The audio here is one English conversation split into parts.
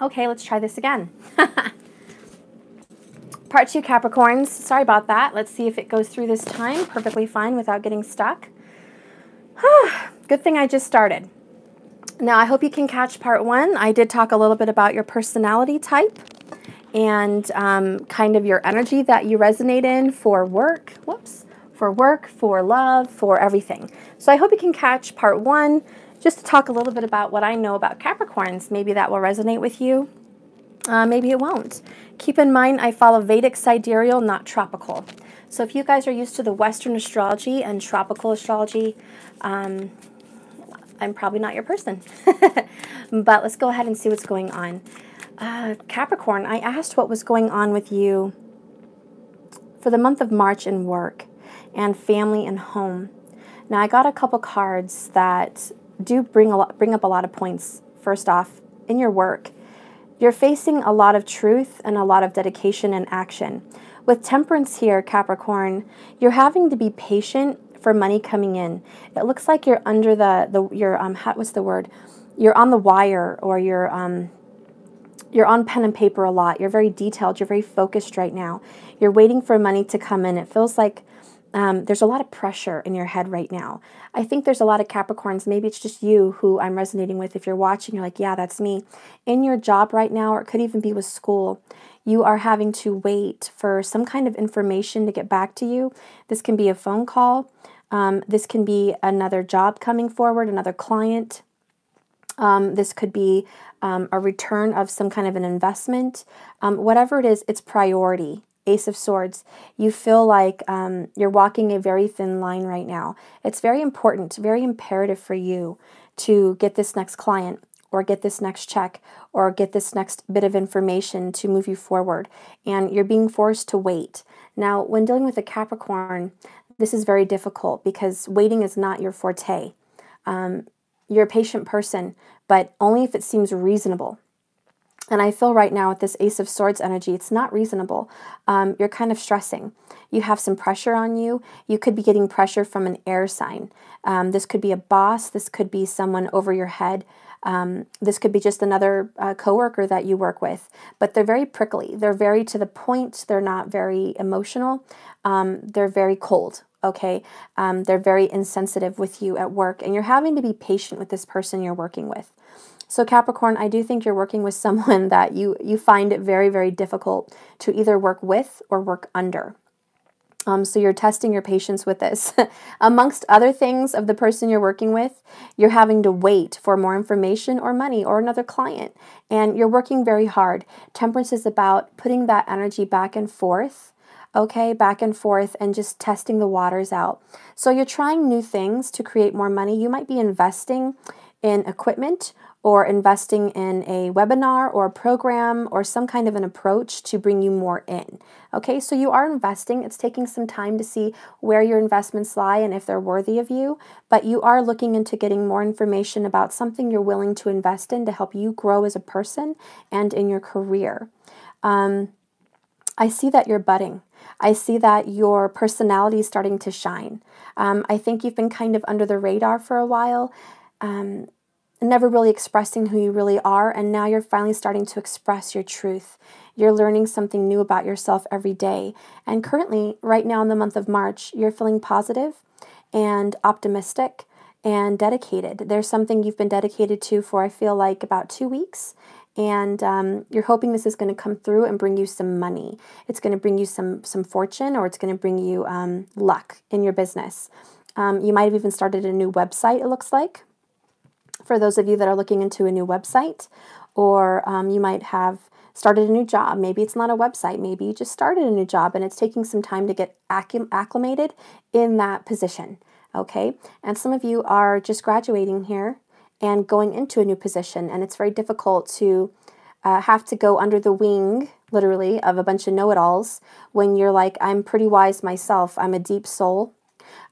Okay, let's try this again. Part 2, Capricorns. Sorry about that. Let's see if it goes through this time perfectly fine without getting stuck. Good thing I just started. Now, I hope you can catch part 1. I did talk a little bit about your personality type and kind of your energy that you resonate in for work. Whoops. For work, for love, for everything. So I hope you can catch part 1 just to talk a little bit about what I know about Capricorns. Maybe that will resonate with you. Maybe it won't. Keep in mind, I follow Vedic Sidereal, not tropical. So if you guys are used to the Western astrology and tropical astrology, I'm probably not your person. But let's go ahead and see what's going on. Capricorn, I asked what was going on with you for the month of March in work and family and home. Now, I got a couple cards that do bring up a lot of points. First off, in your work, you're facing a lot of truth and a lot of dedication and action. With Temperance here, Capricorn, you're having to be patient for money coming in. It looks like you're under what's the word? You're on the wire, or you're on pen and paper a lot. You're very detailed. You're very focused right now. You're waiting for money to come in. It feels like there's a lot of pressure in your head right now. I think there's a lot of Capricorns, maybe it's just you who I'm resonating with. If you're watching, you're like, yeah, that's me. In your job right now, or it could even be with school, you are having to wait for some kind of information to get back to you. This can be a phone call. This can be another job coming forward, another client. This could be a return of some kind of an investment. Whatever it is, it's priority. Ace of Swords. You feel like you're walking a very thin line right now. It's very important, very imperative for you to get this next client, or get this next check, or get this next bit of information to move you forward. And you're being forced to wait. Now, when dealing with a Capricorn, this is very difficult because waiting is not your forte. You're a patient person, but only if it seems reasonable. And I feel right now with this Ace of Swords energy, it's not reasonable. You're kind of stressing. You have some pressure on you. You could be getting pressure from an air sign. This could be a boss. This could be someone over your head. This could be just another coworker that you work with. But they're very prickly. They're very to the point. They're not very emotional. They're very cold. Okay, they're very insensitive with you at work. And you're having to be patient with this person you're working with. So Capricorn, I do think you're working with someone that you find it very, very difficult to either work with or work under. So you're testing your patience with this. Amongst other things of the person you're working with, you're having to wait for more information or money or another client. And you're working very hard. Temperance is about putting that energy back and forth. Okay, back and forth, and just testing the waters out. So you're trying new things to create more money. You might be investing in equipment, or investing in a webinar or a program or some kind of an approach to bring you more in. Okay, so you are investing. It's taking some time to see where your investments lie and if they're worthy of you, but you are looking into getting more information about something you're willing to invest in to help you grow as a person and in your career. I see that you're budding. I see that your personality is starting to shine. I think you've been kind of under the radar for a while, never really expressing who you really are, and now you're finally starting to express your truth. You're learning something new about yourself every day. And currently, right now in the month of March, you're feeling positive and optimistic and dedicated. There's something you've been dedicated to for, I feel like, about 2 weeks. And you're hoping this is going to come through and bring you some money. It's going to bring you some fortune, or it's going to bring you luck in your business. You might have even started a new website, it looks like, for those of you that are looking into a new website. Or you might have started a new job. Maybe it's not a website. Maybe you just started a new job and it's taking some time to get acclimated in that position. Okay, and some of you are just graduating here and going into a new position, and it's very difficult to have to go under the wing, literally, of a bunch of know-it-alls when you're like, I'm pretty wise myself. I'm a deep soul.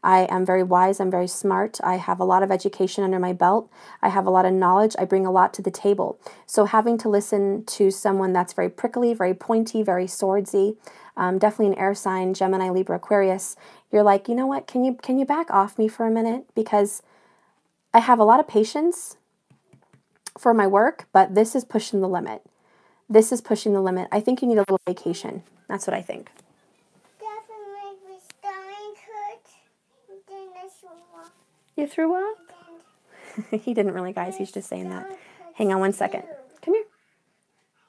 I am very wise. I'm very smart. I have a lot of education under my belt. I have a lot of knowledge. I bring a lot to the table. So having to listen to someone that's very prickly, very pointy, very swordsy, definitely an air sign, Gemini, Libra, Aquarius, you're like, you know what? Can you back off me for a minute? Because I have a lot of patience for my work, but this is pushing the limit. This is pushing the limit. I think you need a little vacation. That's what I think. You threw up? He didn't really, guys. He's just saying that. Hang on one second. Come here.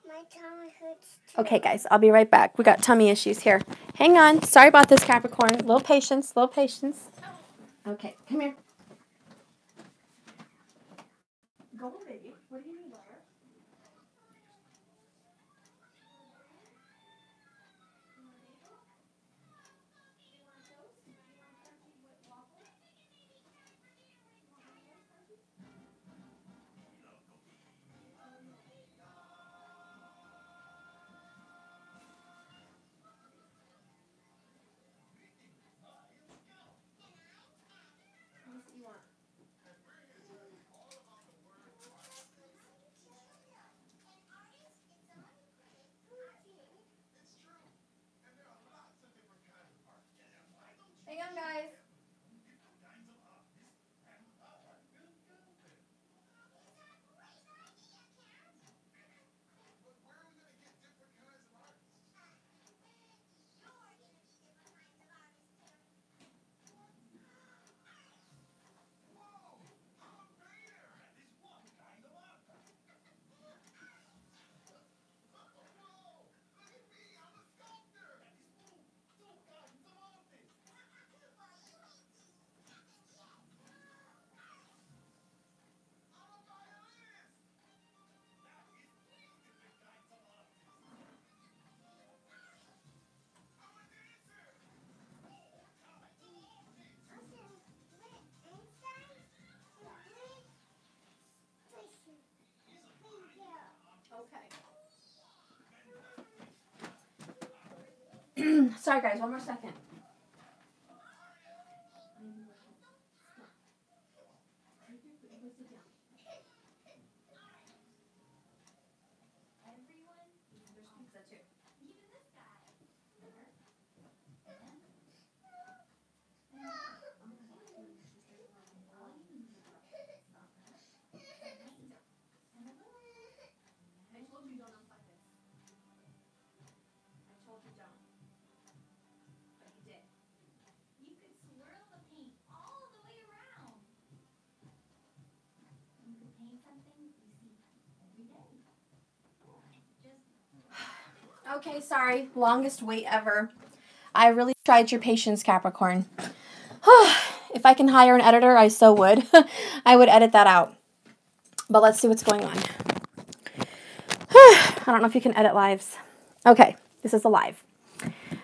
My tummy hurts too. Okay, guys. I'll be right back. We got tummy issues here. Hang on. Sorry about this, Capricorn. Little patience. Little patience. Okay. Come here. Go on, baby. What do you need, Laura? Hang on, guys. Okay. Sorry, guys. One more second. Okay, sorry. Longest wait ever. I really tried your patience, Capricorn. If I can hire an editor, I so would. I would edit that out. But let's see what's going on. I don't know if you can edit lives. Okay, this is a live.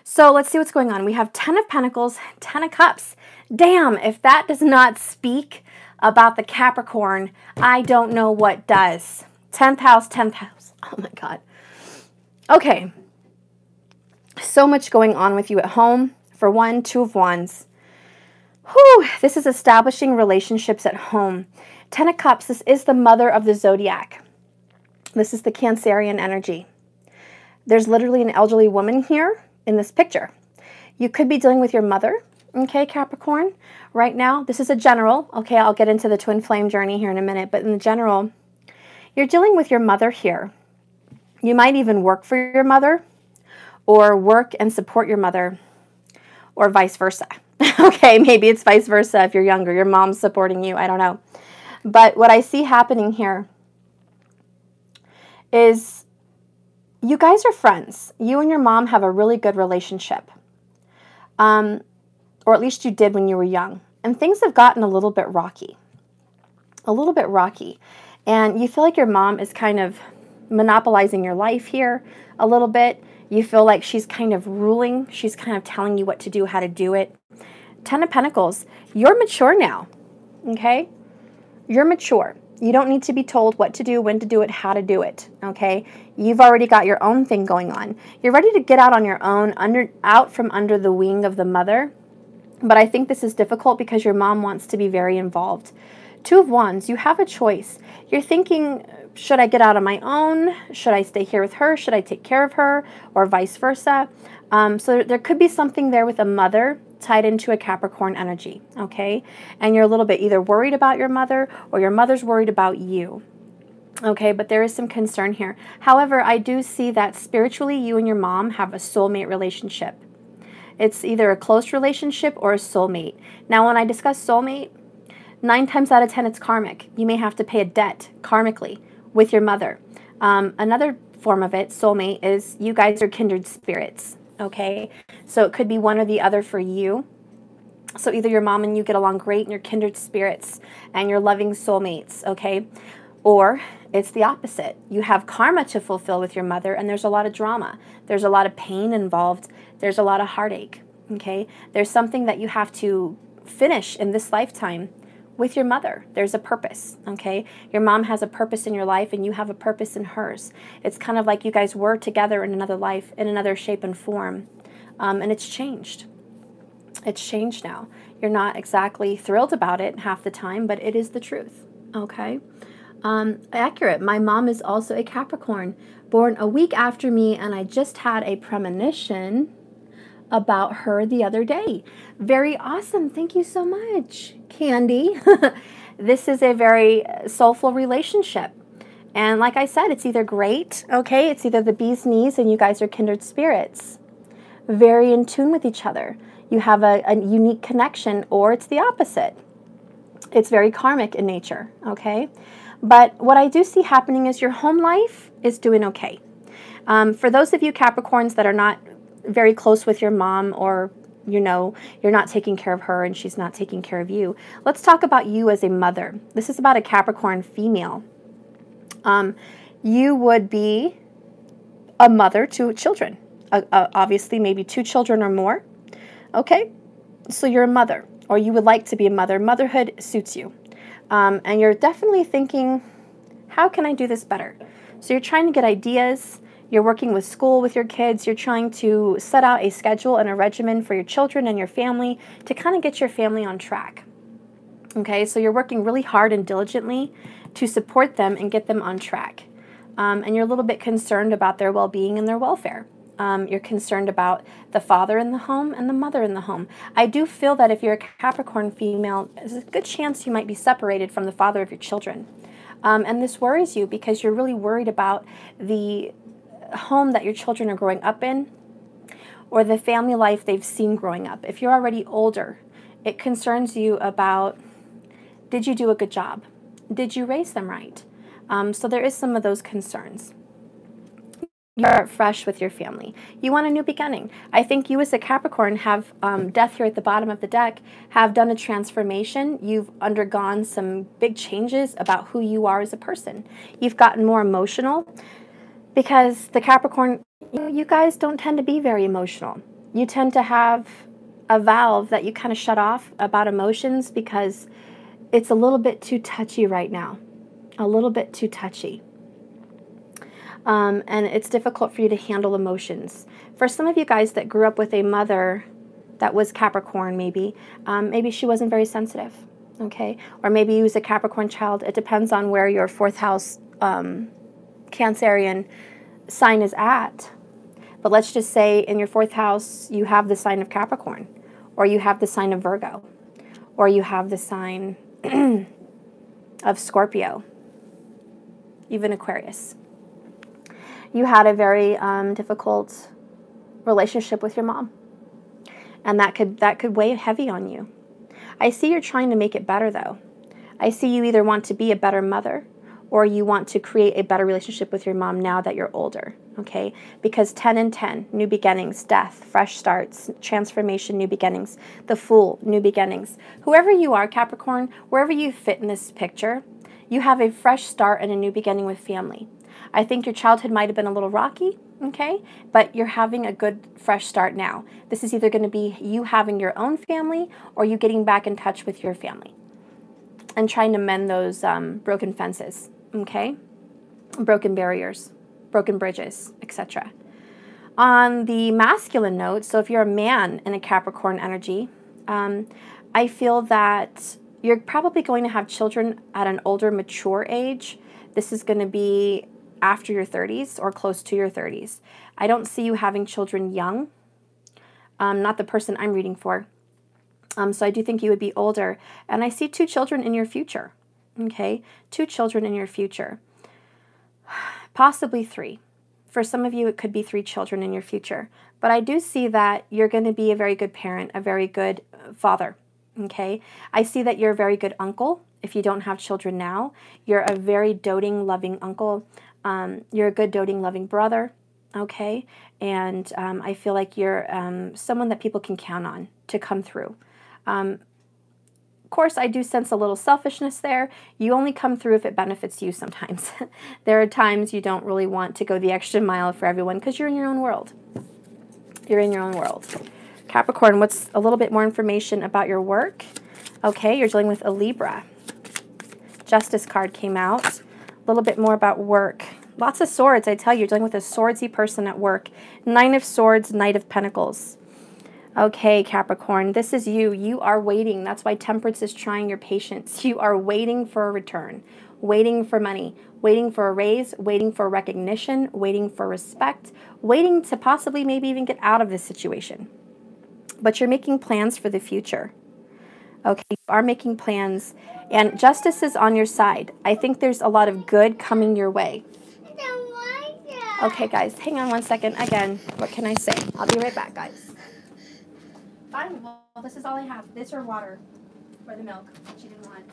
So let's see what's going on. We have 10 of Pentacles, 10 of Cups. Damn, if that does not speak about the Capricorn, I don't know what does. 10th house, 10th house. Oh my God. Okay. So much going on with you at home. For one, 2 of Wands. Whew, this is establishing relationships at home. 10 of Cups, this is the mother of the zodiac. This is the Cancerian energy. There's literally an elderly woman here in this picture. You could be dealing with your mother, okay, Capricorn, right now. This is a general, okay, I'll get into the twin flame journey here in a minute, but in the general, you're dealing with your mother here. You might even work for your mother, or work and support your mother, or vice versa. Okay, maybe it's vice versa if you're younger. Your mom's supporting you, I don't know. But what I see happening here is you guys are friends. You and your mom have a really good relationship. Or at least you did when you were young. And things have gotten a little bit rocky. A little bit rocky. And you feel like your mom is kind of monopolizing your life here a little bit. You feel like she's kind of ruling. She's kind of telling you what to do, how to do it. 10 of Pentacles. You're mature now. Okay? You're mature. You don't need to be told what to do, when to do it, how to do it. Okay? You've already got your own thing going on. You're ready to get out on your own, out from under the wing of the mother. But I think this is difficult because your mom wants to be very involved. 2 of Wands. You have a choice. You're thinking, should I get out on my own? Should I stay here with her? Should I take care of her? Or vice versa. So there could be something there with a mother tied into a Capricorn energy, okay? And you're a little bit either worried about your mother or your mother's worried about you. Okay, but there is some concern here. However, I do see that spiritually you and your mom have a soulmate relationship. It's either a close relationship or a soulmate. Now, when I discuss soulmate, 9 times out of 10 it's karmic. You may have to pay a debt karmically with your mother. Another form of it, soulmate, is you guys are kindred spirits. Okay, so it could be one or the other for you. So either your mom and you get along great and you're kindred spirits and you're loving soulmates, okay? Or it's the opposite. You have karma to fulfill with your mother and there's a lot of drama. There's a lot of pain involved. There's a lot of heartache, okay? There's something that you have to finish in this lifetime with your mother. There's a purpose, okay? Your mom has a purpose in your life and you have a purpose in hers. It's kind of like you guys were together in another life, in another shape and form, and it's changed. It's changed now. You're not exactly thrilled about it half the time, but it is the truth, okay? Accurate. My mom is also a Capricorn, born a week after me, and I just had a premonition about her the other day. Very awesome. Thank you so much, Candy. This is a very soulful relationship. And like I said, it's either great, okay? It's either the bee's knees and you guys are kindred spirits, very in tune with each other. You have a unique connection, or it's the opposite. It's very karmic in nature, okay? But what I do see happening is your home life is doing okay. For those of you Capricorns that are not very close with your mom, or you know, you're not taking care of her and she's not taking care of you, let's talk about you as a mother. This is about a Capricorn female. You would be a mother to children. Obviously, maybe 2 children or more. Okay, so you're a mother, or you would like to be a mother. Motherhood suits you. And you're definitely thinking, how can I do this better? So you're trying to get ideas. You're working with school with your kids. You're trying to set out a schedule and a regimen for your children and your family to kind of get your family on track. Okay, so you're working really hard and diligently to support them and get them on track. And you're a little bit concerned about their well-being and their welfare. You're concerned about the father in the home and the mother in the home. I do feel that if you're a Capricorn female, there's a good chance you might be separated from the father of your children. And this worries you because you're really worried about the home that your children are growing up in, or the family life they've seen growing up. If you're already older, it concerns you about, did you do a good job? Did you raise them right? So there is some of those concerns. You're fresh with your family. You want a new beginning. I think you as a Capricorn have, Death here at the bottom of the deck, have done a transformation. You've undergone some big changes about who you are as a person. You've gotten more emotional because the Capricorn, you guys don't tend to be very emotional. You tend to have a valve that you kind of shut off about emotions because it's a little bit too touchy right now. A little bit too touchy. And it's difficult for you to handle emotions. For some of you guys that grew up with a mother that was Capricorn, maybe she wasn't very sensitive, okay? Or maybe you was a Capricorn child. It depends on where your 4th house Cancerian sign is at. But let's just say in your 4th house, you have the sign of Capricorn, or you have the sign of Virgo, or you have the sign of Scorpio, even Aquarius. You had a very difficult relationship with your mom, and that could weigh heavy on you. I see you're trying to make it better, though. I see you either want to be a better mother, or you want to create a better relationship with your mom now that you're older, okay? Because 10 and 10, new beginnings, death, fresh starts, transformation, new beginnings, the Fool, new beginnings. Whoever you are, Capricorn, wherever you fit in this picture, you have a fresh start and a new beginning with family. I think your childhood might have been a little rocky, okay? But you're having a good, fresh start now. This is either going to be you having your own family or you getting back in touch with your family and trying to mend those broken fences, okay? Broken barriers, broken bridges, etc. On the masculine note, so if you're a man in a Capricorn energy, I feel that you're probably going to have children at an older, mature age. This is going to be after your 30s or close to your 30s. I don't see you having children young, not the person I'm reading for. So I do think you would be older. And I see 2 children in your future, okay? 2 children in your future. Possibly 3. For some of you, it could be 3 children in your future. But I do see that you're going to be a very good parent, a very good father, okay? I see that you're a very good uncle if you don't have children now. You're a very doting, loving uncle. You're a good, doting, loving brother, okay? And I feel like you're someone that people can count on to come through. Of course, I do sense a little selfishness there. You only come through if it benefits you sometimes. There are times you don't really want to go the extra mile for everyone because you're in your own world. You're in your own world. Capricorn, what's a little bit more information about your work? Okay, you're dealing with a Libra. Justice card came out. A little bit more about work. Lots of swords, I tell you. You're dealing with a swordsy person at work. 9 of Swords, Knight of Pentacles. Okay, Capricorn, this is you. You are waiting. That's why Temperance is trying your patience. You are waiting for a return, waiting for money, waiting for a raise, waiting for recognition, waiting for respect, waiting to possibly maybe even get out of this situation. But you're making plans for the future. Okay, you are making plans, and justice is on your side. I think there's a lot of good coming your way. I don't like that. Okay, guys, hang on one second. Again, what can I say? I'll be right back, guys. Fine, well, this is all I have. This or water for the milk that she didn't want.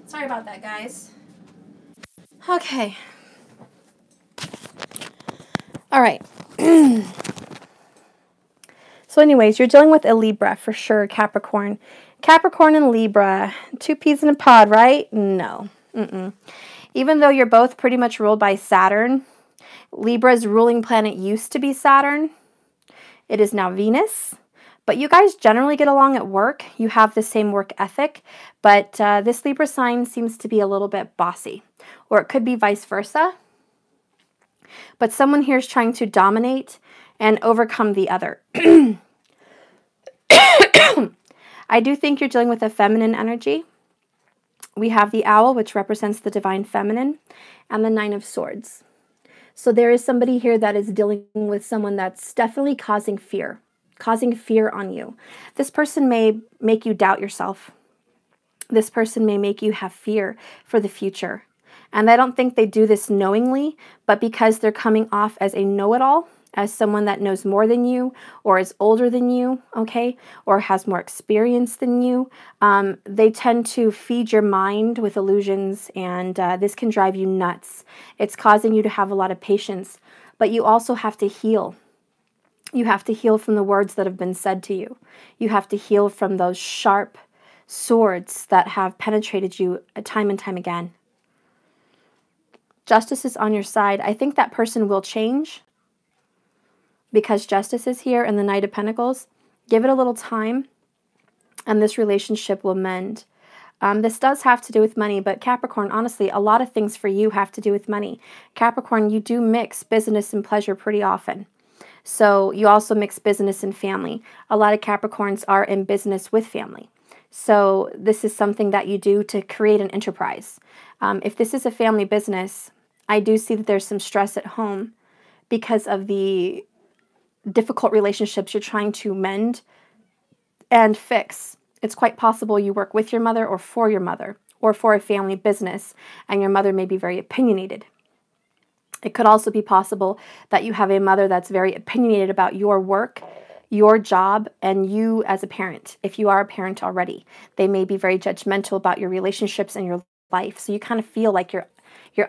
Sorry about that, guys. Okay. All right. So anyways, you're dealing with a Libra for sure, Capricorn. Capricorn and Libra, 2 peas in a pod, right? No. Even though you're both pretty much ruled by Saturn, Libra's ruling planet used to be Saturn. It is now Venus. But you guys generally get along at work. You have the same work ethic. But this Libra sign seems to be a little bit bossy. Or it could be vice versa. But someone here is trying to dominate and overcome the other. I do think you're dealing with a feminine energy. We have the owl, which represents the divine feminine, and the 9 of Swords. So there is somebody here that is dealing with someone that's definitely causing fear on you. This person may make you doubt yourself. This person may make you have fear for the future. And I don't think they do this knowingly, but because they're coming off as a know-it-all, as someone that knows more than you, or is older than you, okay, or has more experience than you, they tend to feed your mind with illusions, and this can drive you nuts. It's causing you to have a lot of patience, but you also have to heal. You have to heal from the words that have been said to you. You have to heal from those sharp swords that have penetrated you time and time again. Justice is on your side. I think that person will change because justice is here and the Knight of Pentacles. Give it a little time and this relationship will mend. This does have to do with money, but Capricorn, honestly, a lot of things for you have to do with money. Capricorn, you do mix business and pleasure pretty often. So you also mix business and family. A lot of Capricorns are in business with family. So this is something that you do to create an enterprise. If this is a family business, I do see that there's some stress at home because of the difficult relationships you're trying to mend and fix. It's quite possible you work with your mother or for a family business, and your mother may be very opinionated. It could also be possible that you have a mother that's very opinionated about your work, your job, and you as a parent. If you are a parent already, they may be very judgmental about your relationships and your life. So you kind of feel like you're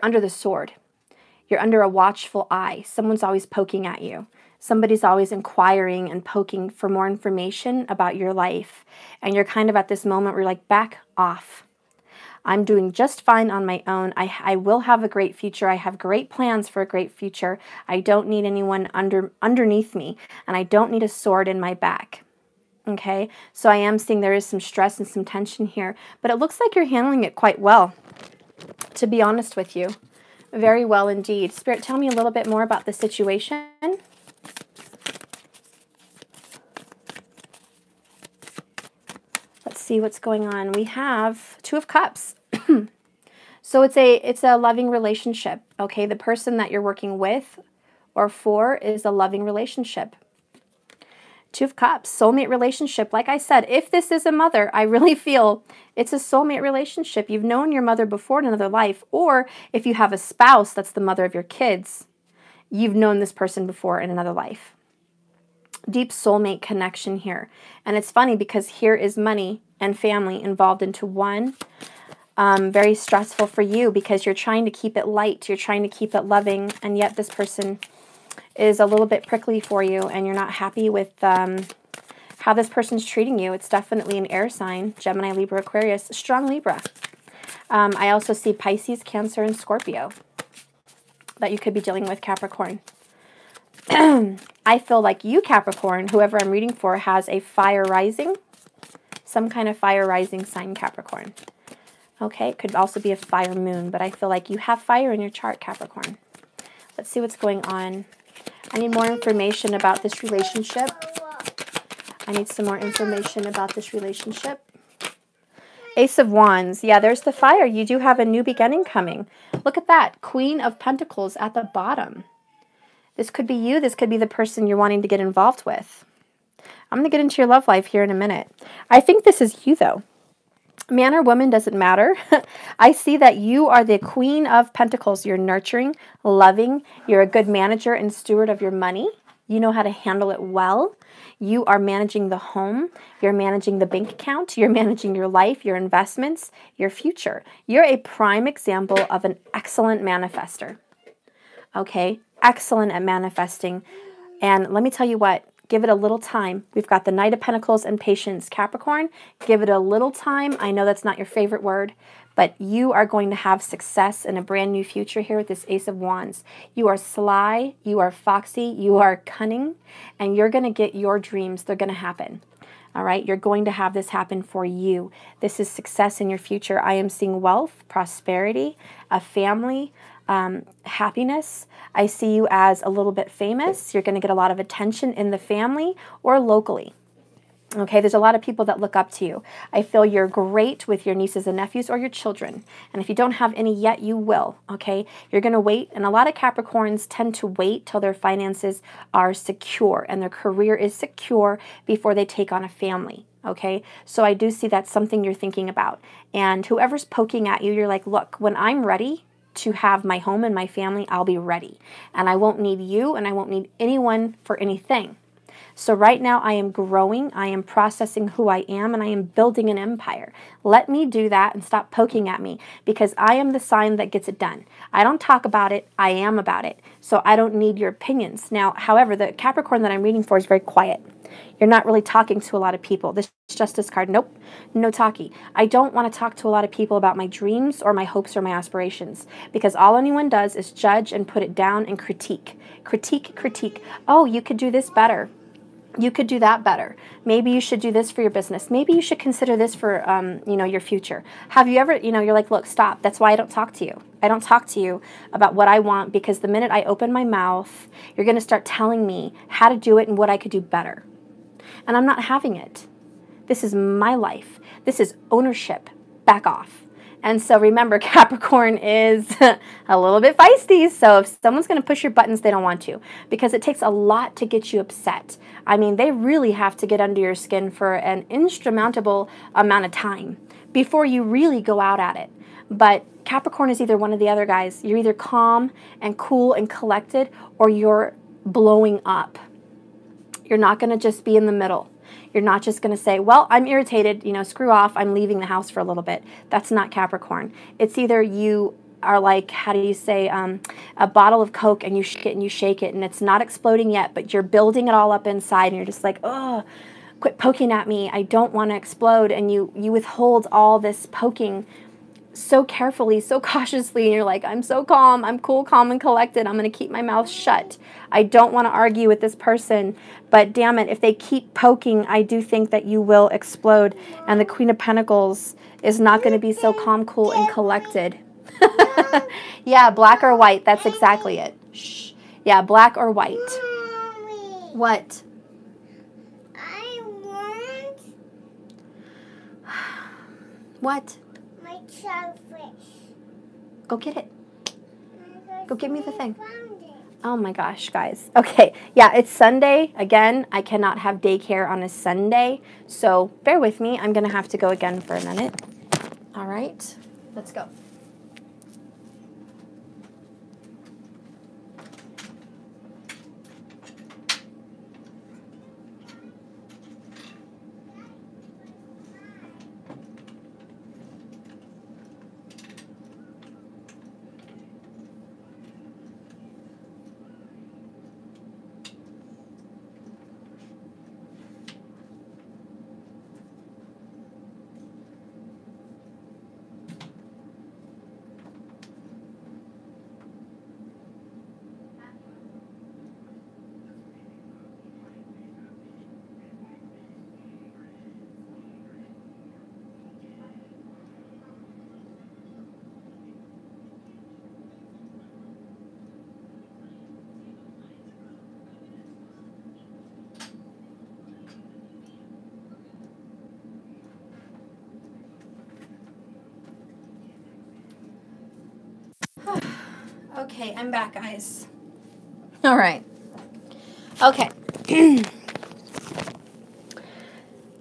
under the sword. You're under a watchful eye. Someone's always poking at you. Somebody's always inquiring and poking for more information about your life. And you're kind of at this moment where you're like, back off. I'm doing just fine on my own. I will have a great future. I have great plans for a great future. I don't need anyone underneath me, and I don't need a sword in my back. Okay? So I am seeing there is some stress and some tension here, but it looks like you're handling it quite well, to be honest with you. Very well indeed. Spirit, tell me a little bit more about the situation. Let's see what's going on. We have Two of Cups. So it's a loving relationship, okay? The person that you're working with or for is a loving relationship. Two of Cups, soulmate relationship. Like I said, if this is a mother, I really feel it's a soulmate relationship. You've known your mother before in another life, or if you have a spouse that's the mother of your kids, you've known this person before in another life. Deep soulmate connection here. And it's funny because here is money and family involved into one. Very stressful for you because you're trying to keep it light, you're trying to keep it loving, and yet this person is a little bit prickly for you and you're not happy with how this person's treating you. It's definitely an air sign, Gemini, Libra, Aquarius, strong Libra. I also see Pisces, Cancer, and Scorpio that you could be dealing with, Capricorn. I feel like you, Capricorn, whoever I'm reading for, has a fire rising, some kind of fire rising sign, Capricorn. Okay, it could also be a fire moon, but I feel like you have fire in your chart, Capricorn. Let's see what's going on. I need more information about this relationship. I need some more information about this relationship. Ace of Wands. Yeah, there's the fire. You do have a new beginning coming. Look at that. Queen of Pentacles at the bottom. This could be you. This could be the person you're wanting to get involved with. I'm going to get into your love life here in a minute. I think this is you, though. Man or woman, doesn't matter. I see that you are the Queen of Pentacles. You're nurturing, loving. You're a good manager and steward of your money. You know how to handle it well. You are managing the home. You're managing the bank account. You're managing your life, your investments, your future. You're a prime example of an excellent manifester. Okay? Excellent at manifesting. And let me tell you what. Give it a little time. We've got the Knight of Pentacles and Patience, Capricorn. Give it a little time. I know that's not your favorite word, but you are going to have success in a brand new future here with this Ace of Wands. You are sly, you are foxy, you are cunning, and you're going to get your dreams. They're going to happen. All right? You're going to have this happen for you. This is success in your future. I am seeing wealth, prosperity, a family, happiness. I see you as a little bit famous. You're going to get a lot of attention in the family or locally. Okay, there's a lot of people that look up to you. I feel you're great with your nieces and nephews or your children. And if you don't have any yet, you will. Okay, you're going to wait. And a lot of Capricorns tend to wait till their finances are secure and their career is secure before they take on a family. Okay, so I do see that's something you're thinking about. And whoever's poking at you, you're like, look, when I'm ready to have my home and my family, I'll be ready. And I won't need you and I won't need anyone for anything. So right now I am growing, I am processing who I am, and I am building an empire. Let me do that and stop poking at me, because I am the sign that gets it done. I don't talk about it, I am about it. So I don't need your opinions. Now, however, the Capricorn that I'm reading for is very quiet. You're not really talking to a lot of people. This Justice card, nope, no talkie. I don't want to talk to a lot of people about my dreams or my hopes or my aspirations, because all anyone does is judge and put it down and critique. Critique. Oh, you could do this better. You could do that better. Maybe you should do this for your business. Maybe you should consider this for, your future. Have you ever, you're like, look, stop. That's why I don't talk to you. I don't talk to you about what I want, because the minute I open my mouth, you're going to start telling me how to do it and what I could do better. And I'm not having it. This is my life. This is ownership. Back off. And so remember, Capricorn is a little bit feisty. So if someone's going to push your buttons, they don't want to, because it takes a lot to get you upset. I mean, they really have to get under your skin for an insurmountable amount of time before you really go out at it. But Capricorn is either one of the other guys. You're either calm and cool and collected, or you're blowing up. You're not going to just be in the middle. You're not just going to say, well, I'm irritated, you know, screw off, I'm leaving the house for a little bit. That's not Capricorn. It's either you are like, how do you say, a bottle of Coke, and you shake it and you shake it, and it's not exploding yet, but you're building it all up inside, and you're just like, oh, quit poking at me, I don't want to explode, and you withhold all this poking so carefully, so cautiously, and you're like, I'm so calm, I'm cool, calm, and collected, I'm going to keep my mouth shut. I don't want to argue with this person, but damn it, if they keep poking, I do think that you will explode, and the Queen of Pentacles is not going to be so calm, cool, and collected. Yeah, black or white, that's exactly it. Shh. Yeah, black or white. Mommy, What? I want What? my shellfish. Go get it. Go give me the thing. Found it. Oh my gosh, guys. Okay, yeah, it's Sunday. Again, I cannot have daycare on a Sunday, so bear with me. I'm going to have to go again for a minute. All right, let's go. Okay, I'm back, guys. All right. Okay.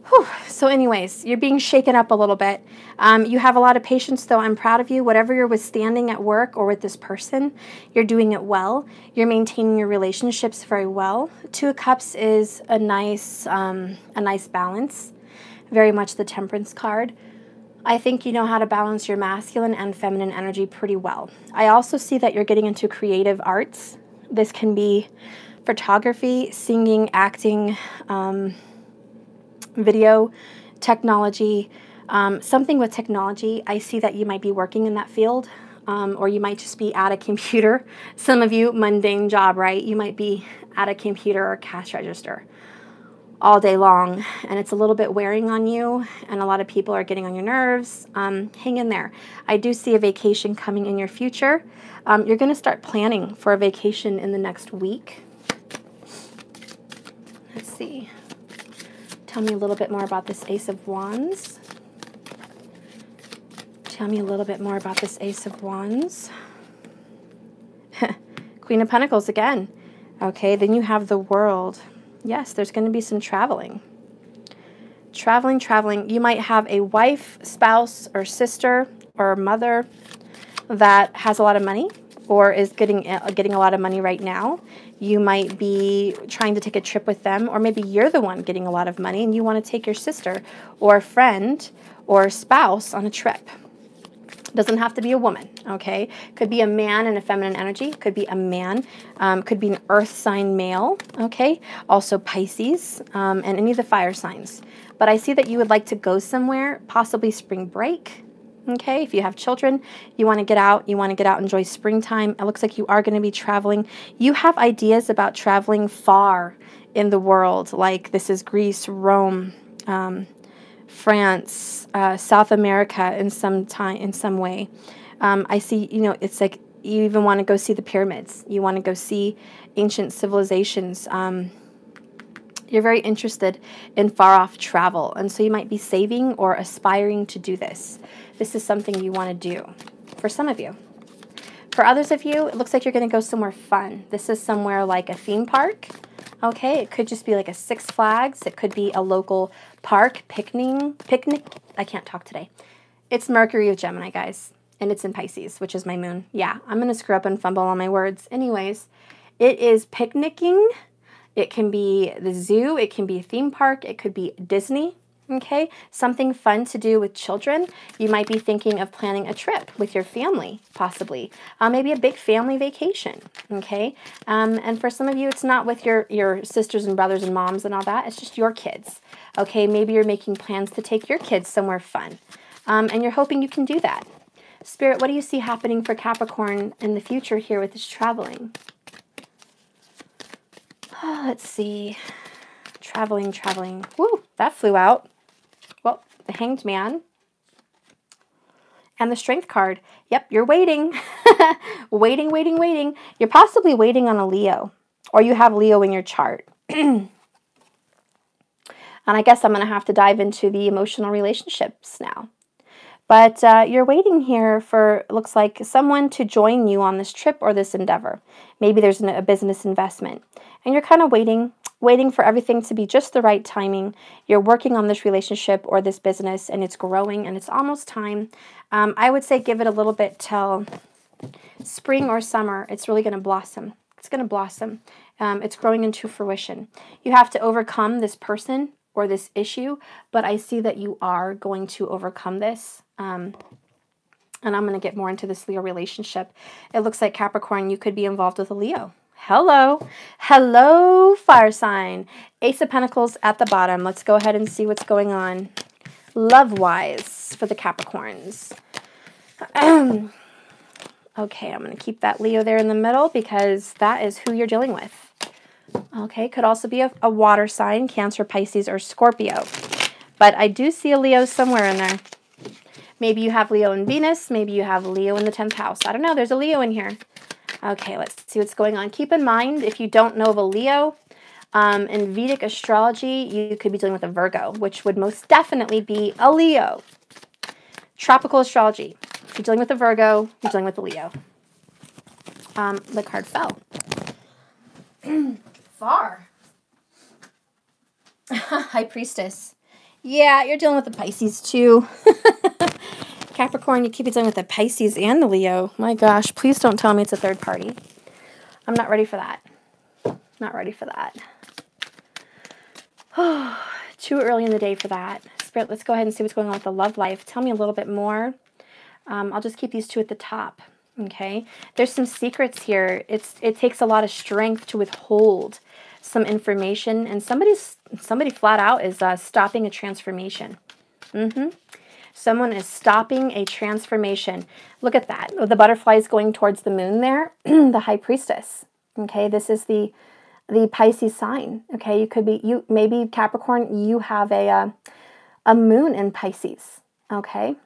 Whew. So anyways, you're being shaken up a little bit. You have a lot of patience, though. I'm proud of you. Whatever you're withstanding at work or with this person, you're doing it well. You're maintaining your relationships very well. Two of Cups is a nice balance. Very much the Temperance card. I think you know how to balance your masculine and feminine energy pretty well. I also see that you're getting into creative arts. This can be photography, singing, acting, video, technology, something with technology. I see that you might be working in that field, or you might just be at a computer. Some of you, mundane job, right? You might be at a computer or cash register all day long, and it's a little bit wearing on you, and a lot of people are getting on your nerves. Hang in there. I do see a vacation coming in your future. You're going to start planning for a vacation in the next week. Let's see. Tell me a little bit more about this Ace of Wands. Tell me a little bit more about this Ace of Wands. Queen of Pentacles again. Okay, then you have the World. Yes, there's going to be some traveling. Traveling. You might have a wife, spouse, or sister, or mother that has a lot of money, or is getting a lot of money right now. You might be trying to take a trip with them, or maybe you're the one getting a lot of money and you want to take your sister or a friend or spouse on a trip. Doesn't have to be a woman, okay? Could be a man in a feminine energy. Could be a man. Could be an earth sign male, okay? Also Pisces, and any of the fire signs. But I see that you would like to go somewhere, possibly spring break, okay? If you have children, you want to get out. You want to get out, enjoy springtime. It looks like you are going to be traveling. You have ideas about traveling far in the world, like this is Greece, Rome, France, South America in some way. I see, you know, it's like you even want to go see the pyramids. You want to go see ancient civilizations. You're very interested in far-off travel, and so you might be saving or aspiring to do this. This is something you want to do for some of you. For others of you, it looks like you're going to go somewhere fun. This is somewhere like a theme park. Okay, it could just be like a Six Flags. It could be a local park, picnic. I can't talk today. It's Mercury of Gemini, guys, and it's in Pisces, which is my moon. Yeah, I'm going to screw up and fumble on my words. Anyways, it is picnicking. It can be the zoo, it can be a theme park, it could be Disney, okay? Something fun to do with children. You might be thinking of planning a trip with your family, possibly. Maybe a big family vacation, okay? And for some of you, it's not with your sisters and brothers and moms and all that. It's just your kids, okay? Maybe you're making plans to take your kids somewhere fun, and you're hoping you can do that. Spirit, what do you see happening for Capricorn in the future here with this traveling? Oh, let's see. Traveling. Woo, that flew out. Well, the Hanged Man. And the Strength card. Yep, you're waiting. waiting. You're possibly waiting on a Leo. Or you have Leo in your chart. And I guess I'm going to have to dive into the emotional relationships now. But you're waiting here for, looks like, someone to join you on this trip or this endeavor. Maybe there's a business investment. And you're kind of waiting for everything to be just the right timing. You're working on this relationship or this business, and it's growing, and it's almost time. I would say give it a little bit till spring or summer. It's really going to blossom. It's going to blossom. It's growing into fruition. You have to overcome this person or this issue, but I see that you are going to overcome this. And I'm going to get more into this Leo relationship. It looks like Capricorn, you could be involved with a Leo. Hello, fire sign. Ace of Pentacles at the bottom. Let's go ahead and see what's going on love-wise for the Capricorns. Okay, I'm going to keep that Leo there in the middle because that is who you're dealing with. Okay, could also be a water sign, Cancer, Pisces, or Scorpio. But I do see a Leo somewhere in there. Maybe you have Leo in Venus. Maybe you have Leo in the 10th house. I don't know. There's a Leo in here. Okay, let's see what's going on. Keep in mind, if you don't know of a Leo, in Vedic astrology, you could be dealing with a Virgo, which would most definitely be a Leo. Tropical astrology. If you're dealing with a Virgo, you're dealing with a Leo. The card fell. Far. High Priestess. Yeah, you're dealing with the Pisces too. Capricorn, you keep dealing with the Pisces and the Leo. My gosh, please don't tell me it's a third party. I'm not ready for that. Not ready for that. Too early in the day for that. Spirit, let's go ahead and see what's going on with the love life. Tell me a little bit more. I'll just keep these two at the top. Okay, there's some secrets here. It takes a lot of strength to withhold some information, and somebody flat out is stopping a transformation. Someone is stopping a transformation. Look at that. The butterfly is going towards the moon there. The High Priestess. Okay, this is the Pisces sign. Okay, you could be maybe Capricorn. You have a moon in Pisces. Okay.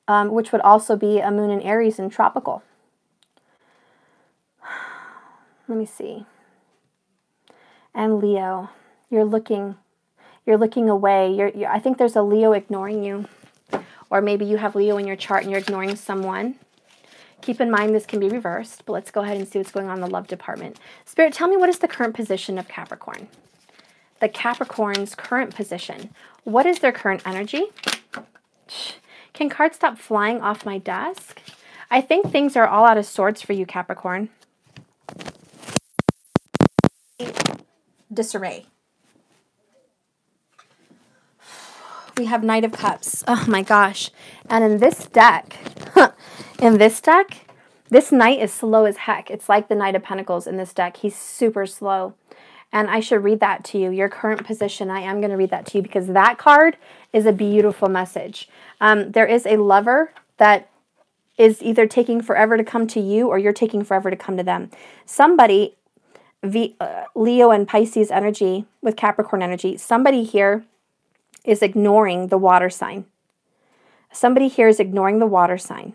Which would also be a moon in Aries and tropical. Let me see. And Leo, you're looking away. I think there's a Leo ignoring you. Or maybe you have Leo in your chart and you're ignoring someone. Keep in mind this can be reversed, but let's go ahead and see what's going on in the love department. Spirit, tell me what is the current position of Capricorn? The Capricorn's current position. What is their current energy? Can cards stop flying off my desk? I think things are all out of sorts for you, Capricorn. Disarray. We have Knight of Cups. Oh my gosh. And in this deck, this Knight is slow as heck. It's like the Knight of Pentacles in this deck. He's super slow. And I should read that to you. Your current position, I am going to read that to you because that card is a beautiful message. There is a lover that is either taking forever to come to you or you're taking forever to come to them. Somebody, Leo and Pisces energy with Capricorn energy, somebody here is ignoring the water sign. Somebody here is ignoring the water sign.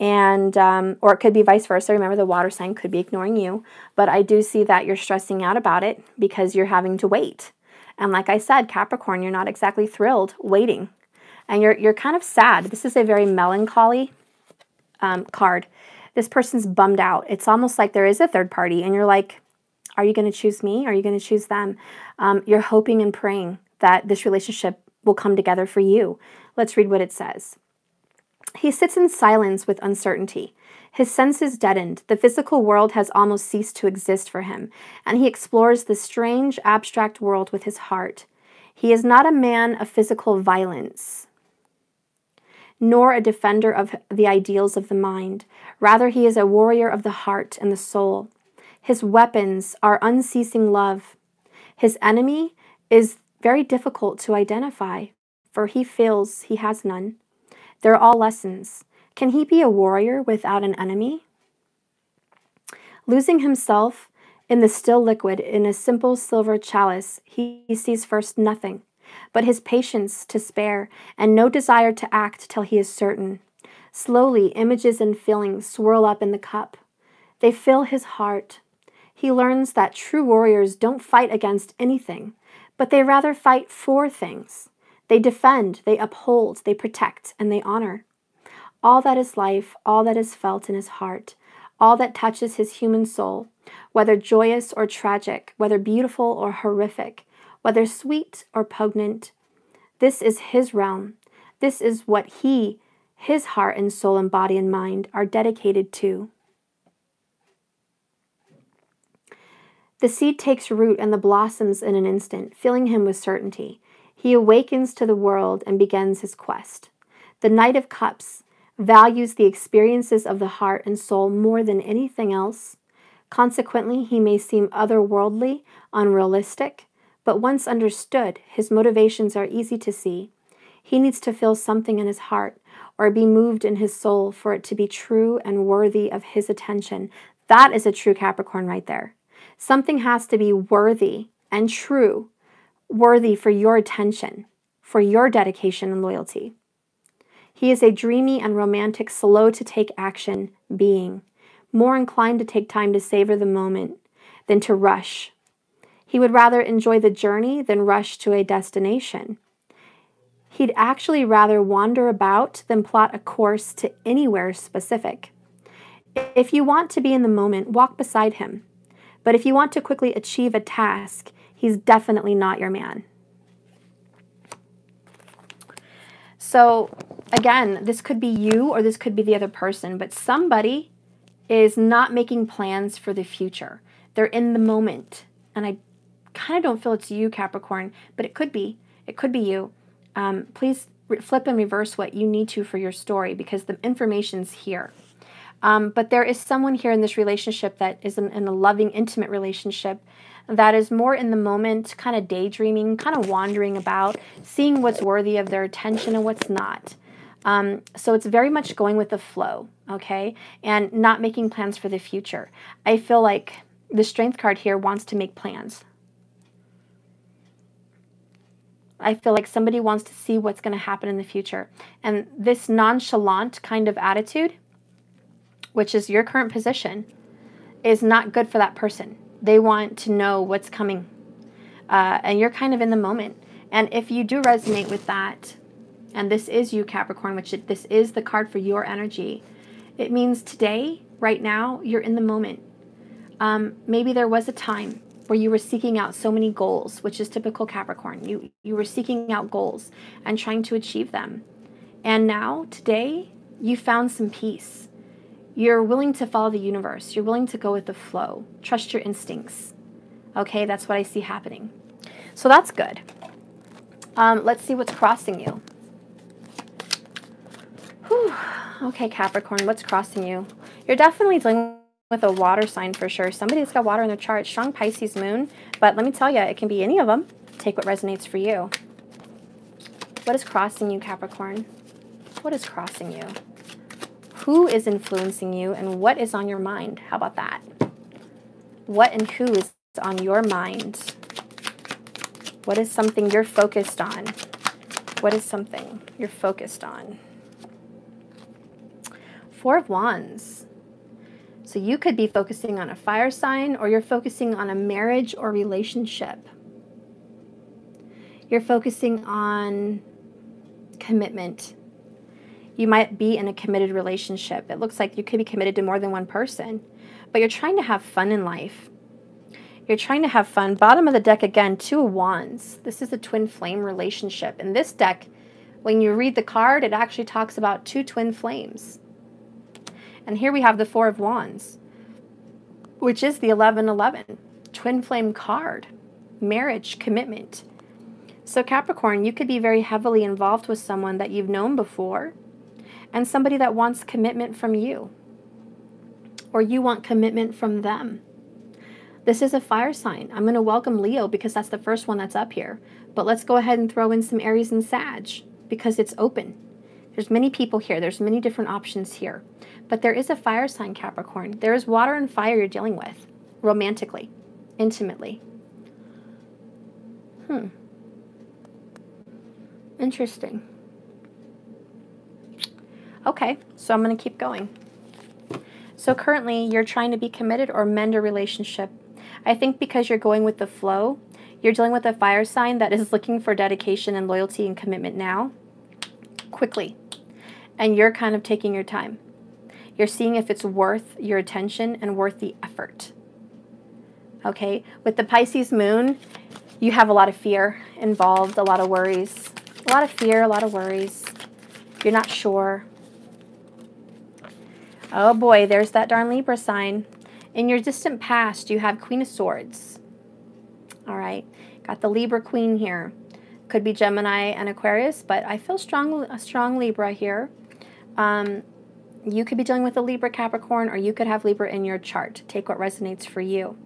And, or it could be vice versa. Remember, the water sign could be ignoring you. But I do see that you're stressing out about it because you're having to wait. And like I said, Capricorn, you're not exactly thrilled waiting. And you're kind of sad. This is a very melancholy card. This person's bummed out. It's almost like there is a third party. And you're like, are you going to choose me? Are you going to choose them? You're hoping and praying that this relationship will come together for you. Let's read what it says. He sits in silence with uncertainty. His senses deadened. The physical world has almost ceased to exist for him, and he explores the strange, abstract world with his heart. He is not a man of physical violence, nor a defender of the ideals of the mind. Rather, he is a warrior of the heart and the soul. His weapons are unceasing love. His enemy is very difficult to identify, for he feels he has none. They're all lessons. Can he be a warrior without an enemy? Losing himself in the still liquid in a simple silver chalice, he sees first nothing but his patience to spare and no desire to act till he is certain. Slowly, images and feelings swirl up in the cup. They fill his heart. He learns that true warriors don't fight against anything, but they rather fight for things. They defend, they uphold, they protect, and they honor. All that is life, all that is felt in his heart, all that touches his human soul, whether joyous or tragic, whether beautiful or horrific, whether sweet or poignant, this is his realm. This is what his heart and soul and body and mind are dedicated to. The seed takes root and the blossoms in an instant, filling him with certainty. He awakens to the world and begins his quest. The Knight of Cups values the experiences of the heart and soul more than anything else. Consequently, he may seem otherworldly, unrealistic, but once understood, his motivations are easy to see. He needs to feel something in his heart or be moved in his soul for it to be true and worthy of his attention. That is a true Capricorn right there. Something has to be worthy and true, worthy for your attention, for your dedication and loyalty. He is a dreamy and romantic, slow to take action being, more inclined to take time to savor the moment than to rush. He would rather enjoy the journey than rush to a destination. He'd actually rather wander about than plot a course to anywhere specific. If you want to be in the moment, walk beside him. But if you want to quickly achieve a task, he's definitely not your man. So again, this could be you or this could be the other person, but somebody is not making plans for the future. They're in the moment. And I kind of don't feel it's you, Capricorn, but it could be. It could be you. Please flip and reverse what you need to for your story because the information's here. But there is someone here in this relationship that is in a loving, intimate relationship that is more in the moment, kind of daydreaming, kind of wandering about, seeing what's worthy of their attention and what's not. So it's very much going with the flow, okay? And not making plans for the future. I feel like the Strength card here wants to make plans. I feel like somebody wants to see what's going to happen in the future. And this nonchalant kind of attitude, which is your current position, is not good for that person. They want to know what's coming. And you're kind of in the moment. And if you do resonate with that, and this is you, Capricorn, this is the card for your energy, it means today, right now, you're in the moment. Maybe there was a time where you were seeking out so many goals, which is typical Capricorn. You were seeking out goals and trying to achieve them. And now, today, you found some peace. You're willing to follow the universe. You're willing to go with the flow. Trust your instincts. Okay, that's what I see happening. So that's good. Let's see what's crossing you. Whew. Okay, Capricorn, what's crossing you? You're definitely dealing with a water sign for sure. Somebody's got water in their chart. Strong Pisces moon. But let me tell you, it can be any of them. Take what resonates for you. What is crossing you, Capricorn? What is crossing you? Who is influencing you and what is on your mind? How about that? What and who is on your mind? What is something you're focused on? What is something you're focused on? Four of Wands. So you could be focusing on a fire sign, or you're focusing on a marriage or relationship. You're focusing on commitment. You might be in a committed relationship. It looks like you could be committed to more than one person, but you're trying to have fun in life. You're trying to have fun. Bottom of the deck again, Two of Wands. This is a twin flame relationship. In this deck, when you read the card, it actually talks about two twin flames. And here we have the Four of Wands, which is the 1111, twin flame card, marriage, commitment. So Capricorn, you could be very heavily involved with someone that you've known before, and somebody that wants commitment from you, or you want commitment from them. This is a fire sign. I'm going to welcome Leo because that's the first one that's up here. But let's go ahead and throw in some Aries and Sag because it's open. There's many people here. There's many different options here. But there is a fire sign, Capricorn. There is water and fire you're dealing with, romantically, intimately. Interesting. Okay, so I'm going to keep going. So currently, you're trying to be committed or mend a relationship. I think because you're going with the flow, you're dealing with a fire sign that is looking for dedication and loyalty and commitment now, quickly. And you're kind of taking your time. You're seeing if it's worth your attention and worth the effort. Okay, with the Pisces moon, you have a lot of fear involved, a lot of worries. A lot of fear, a lot of worries. You're not sure. Oh boy, there's that darn Libra sign. In your distant past, you have Queen of Swords. All right, got the Libra Queen here. Could be Gemini and Aquarius, but I feel a strong Libra here. You could be dealing with a Libra Capricorn, or you could have Libra in your chart. Take what resonates for you.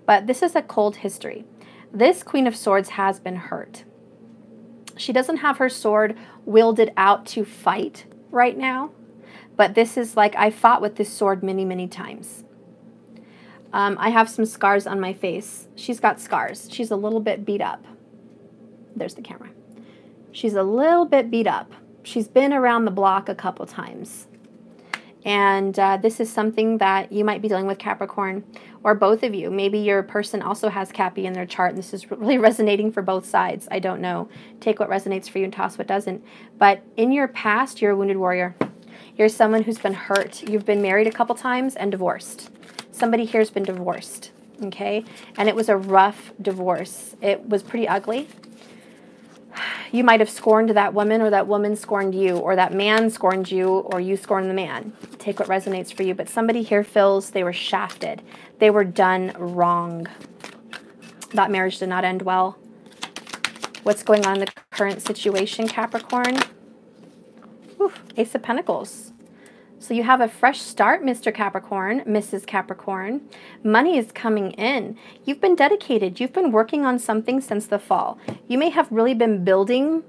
But this is a cold history. This Queen of Swords has been hurt. She doesn't have her sword wielded out to fight right now, but this is like, I fought with this sword many, many times. I have some scars on my face. She's got scars. She's a little bit beat up. There's the camera. She's a little bit beat up. She's been around the block a couple times. And this is something that you might be dealing with, Capricorn, or both of you. Maybe your person also has Cappy in their chart, and this is really resonating for both sides. I don't know. Take what resonates for you and toss what doesn't. But in your past, you're a wounded warrior. You're someone who's been hurt. You've been married a couple times and divorced. Somebody here has been divorced, okay? And it was a rough divorce. It was pretty ugly. You might have scorned that woman, or that woman scorned you, or that man scorned you, or you scorned the man. Take what resonates for you. But somebody here feels they were shafted. They were done wrong. That marriage did not end well. What's going on in the current situation, Capricorn? Ace of Pentacles. So you have a fresh start, Mr. Capricorn, Mrs. Capricorn. Money is coming in. You've been dedicated. You've been working on something since the fall. You may have really been building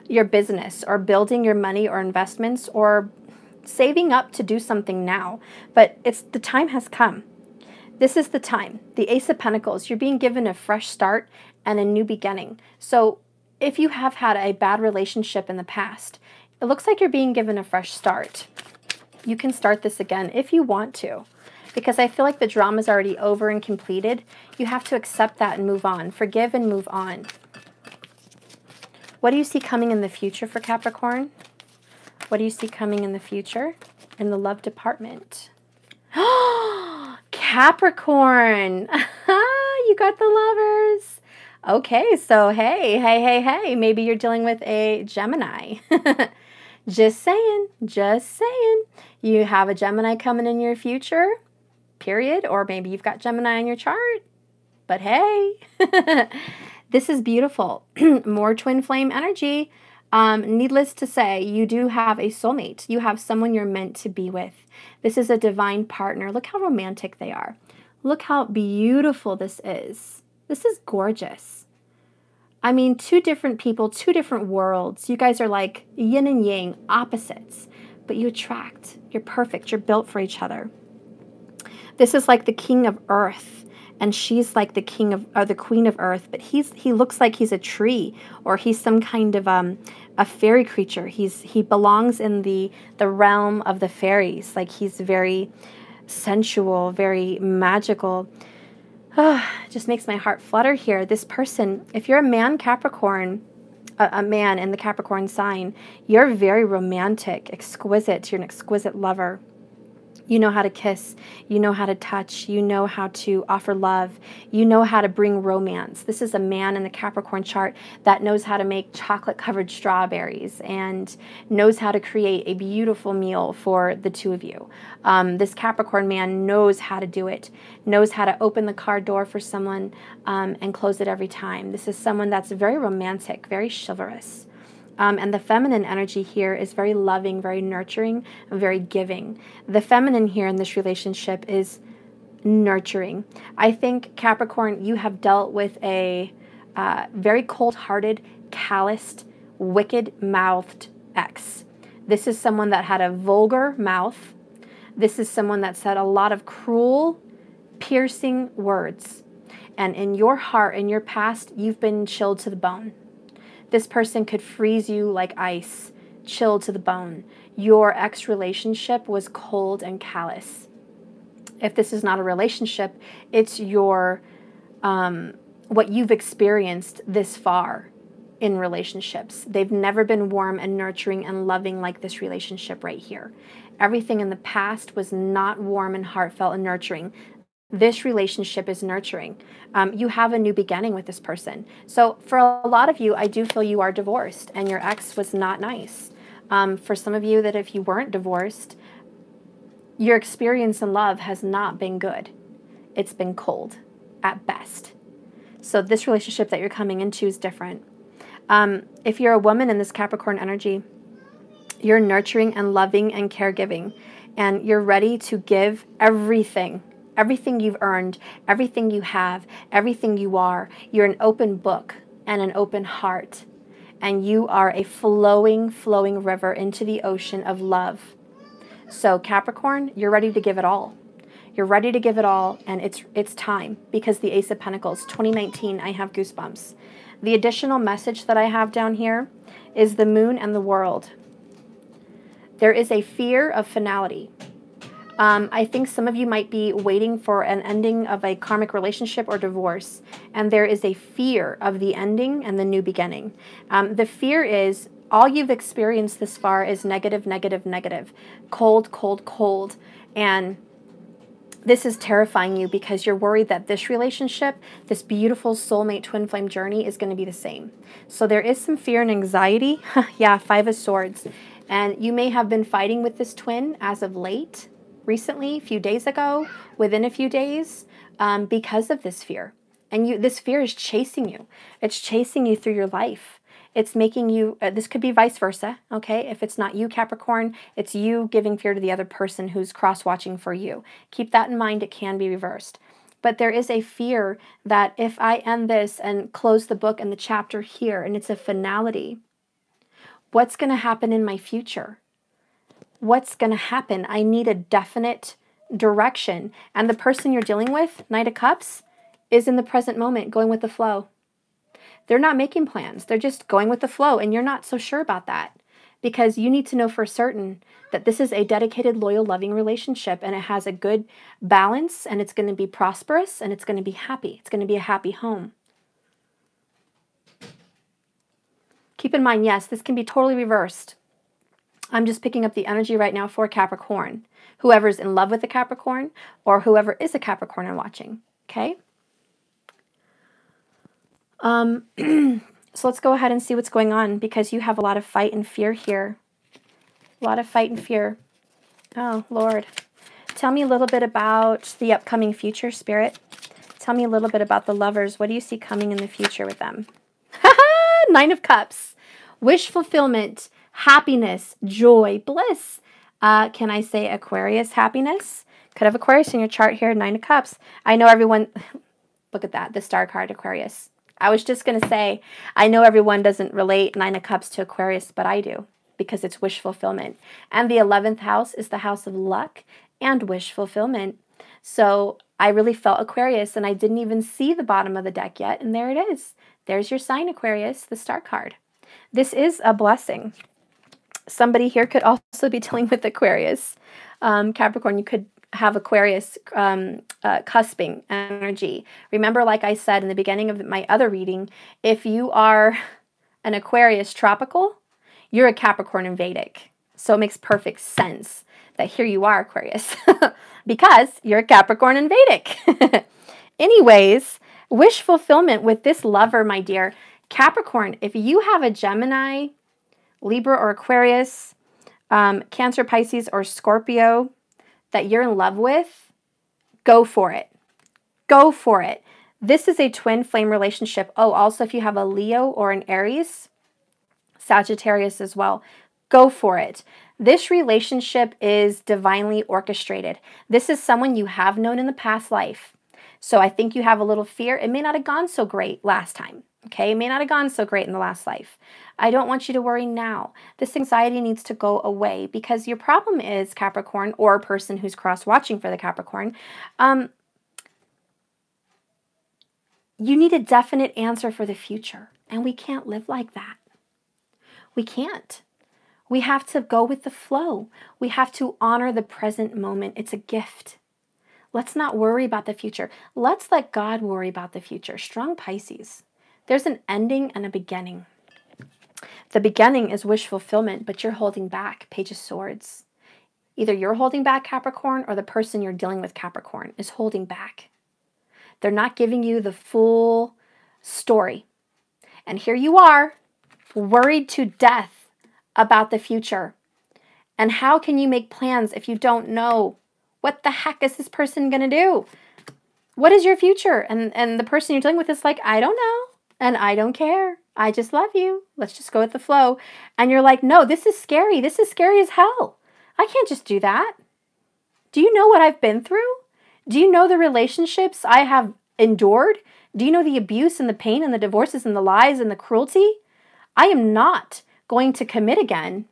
your business, or building your money or investments, or saving up to do something now. But the time has come. This is the time. The Ace of Pentacles. You're being given a fresh start and a new beginning. So if you have had a bad relationship in the past, it looks like you're being given a fresh start. You can start this again if you want to, because I feel like the drama is already over and completed. You have to accept that and move on. Forgive and move on. What do you see coming in the future for Capricorn? What do you see coming in the future in the love department? Capricorn! You got the lovers. Okay, so hey, maybe you're dealing with a Gemini. Just saying, just saying. You have a Gemini coming in your future, period. Or maybe you've got Gemini in your chart. But hey, this is beautiful. More twin flame energy. Needless to say, you do have a soulmate. You have someone you're meant to be with. This is a divine partner. Look how romantic they are. Look how beautiful this is. This is gorgeous. I mean, two different people, two different worlds. You guys are like yin and yang, opposites, but you attract. You're perfect. You're built for each other. This is like the king of earth and she's like the king of, or the queen of earth, but he looks like he's a tree, or he's some kind of a fairy creature. He belongs in the realm of the fairies. Like, he's very sensual, very magical. It just makes my heart flutter here. This person, if you're a man Capricorn, a man in the Capricorn sign, you're very romantic, exquisite. You're an exquisite lover. You know how to kiss, you know how to touch, you know how to offer love, you know how to bring romance. This is a man in the Capricorn chart that knows how to make chocolate-covered strawberries and knows how to create a beautiful meal for the two of you. This Capricorn man knows how to do it, knows how to open the car door for someone and close it every time. This is someone that's very romantic, very chivalrous. And the feminine energy here is very loving, very nurturing, and very giving. The feminine here in this relationship is nurturing. I think, Capricorn, you have dealt with a very cold-hearted, calloused, wicked-mouthed ex. This is someone that had a vulgar mouth. This is someone that said a lot of cruel, piercing words. And in your heart, in your past, you've been chilled to the bone. This person could freeze you like ice, chilled to the bone. Your ex-relationship was cold and callous. If this is not a relationship, it's your what you've experienced this far in relationships. They've never been warm and nurturing and loving like this relationship right here. Everything in the past was not warm and heartfelt and nurturing. This relationship is nurturing. You have a new beginning with this person. So for a lot of you, I do feel you are divorced and your ex was not nice. For some of you, that if you weren't divorced, your experience in love has not been good. It's been cold at best. So this relationship that you're coming into is different. If you're a woman in this Capricorn energy, you're nurturing and loving and caregiving, and you're ready to give everything. Everything you've earned, everything you have, everything you are. You're an open book and an open heart. And you are a flowing, flowing river into the ocean of love. So Capricorn, you're ready to give it all. You're ready to give it all, and it's time, because the Ace of Pentacles, 2019, I have goosebumps. The additional message that I have down here is the moon and the world. There is a fear of finality. I think some of you might be waiting for an ending of a karmic relationship or divorce, and there is a fear of the ending and the new beginning. The fear is all you've experienced this far is negative, negative, negative, cold, cold, cold, and this is terrifying you because you're worried that this relationship, this beautiful soulmate twin flame journey, is going to be the same. So there is some fear and anxiety. Yeah, Five of Swords. And you may have been fighting with this twin as of late, recently, a few days ago, within a few days, because of this fear. And this fear is chasing you. It's chasing you through your life. It's making you, this could be vice versa, okay? If it's not you, Capricorn, it's you giving fear to the other person who's cross-watching for you. Keep that in mind. It can be reversed. But there is a fear that if I end this and close the book and the chapter here, and it's a finality, what's going to happen in my future? What's going to happen? I need a definite direction. And the person you're dealing with, Knight of Cups, is in the present moment, going with the flow. They're not making plans. They're just going with the flow. And you're not so sure about that, because you need to know for certain that this is a dedicated, loyal, loving relationship, and it has a good balance, and it's going to be prosperous, and it's going to be happy. It's going to be a happy home. Keep in mind, yes, this can be totally reversed. I'm just picking up the energy right now for Capricorn. Whoever's in love with a Capricorn, or whoever is a Capricorn and watching, okay? So let's go ahead and see what's going on, because you have a lot of fight and fear here. A lot of fight and fear. Oh, Lord. Tell me a little bit about the upcoming future, Spirit. Tell me a little bit about the lovers. What do you see coming in the future with them? Nine of Cups. Wish fulfillment, happiness, joy, bliss. Can I say Aquarius happiness? Could have Aquarius in your chart here, Nine of Cups. I know everyone, look at that, the star card, Aquarius. I was just going to say, I know everyone doesn't relate Nine of Cups to Aquarius, but I do, because it's wish fulfillment. And the 11th house is the house of luck and wish fulfillment. So I really felt Aquarius, and I didn't even see the bottom of the deck yet, and there it is. There's your sign, Aquarius, the star card. This is a blessing. Somebody here could also be dealing with Aquarius. Capricorn, you could have Aquarius cusping energy. Remember, like I said in the beginning of my other reading, if you are an Aquarius tropical, you're a Capricorn in Vedic. So it makes perfect sense that here you are, Aquarius, because you're a Capricorn in Vedic. Anyways, wish fulfillment with this lover, my dear. Capricorn, if you have a Gemini, Libra, or Aquarius, Cancer, Pisces, or Scorpio that you're in love with, go for it. Go for it. This is a twin flame relationship. Oh, also if you have a Leo or an Aries, Sagittarius as well, go for it. This relationship is divinely orchestrated. This is someone you have known in the past life. So I think you have a little fear. It may not have gone so great last time. Okay, it may not have gone so great in the last life. I don't want you to worry now. This anxiety needs to go away because your problem is, Capricorn, or a person who's cross-watching for the Capricorn, you need a definite answer for the future, and we can't live like that. We can't. We have to go with the flow. We have to honor the present moment. It's a gift. Let's not worry about the future. Let's let God worry about the future. Strong Pisces. There's an ending and a beginning. The beginning is wish fulfillment, but you're holding back. Page of Swords. Either you're holding back, Capricorn, or the person you're dealing with, Capricorn, is holding back. They're not giving you the full story. And here you are, worried to death about the future. And how can you make plans if you don't know? What the heck is this person going to do? What is your future? And the person you're dealing with is like, I don't know. And I don't care. I just love you. Let's just go with the flow. And you're like, no, this is scary. This is scary as hell. I can't just do that. Do you know what I've been through? Do you know the relationships I have endured? Do you know the abuse and the pain and the divorces and the lies and the cruelty? I am not going to commit again.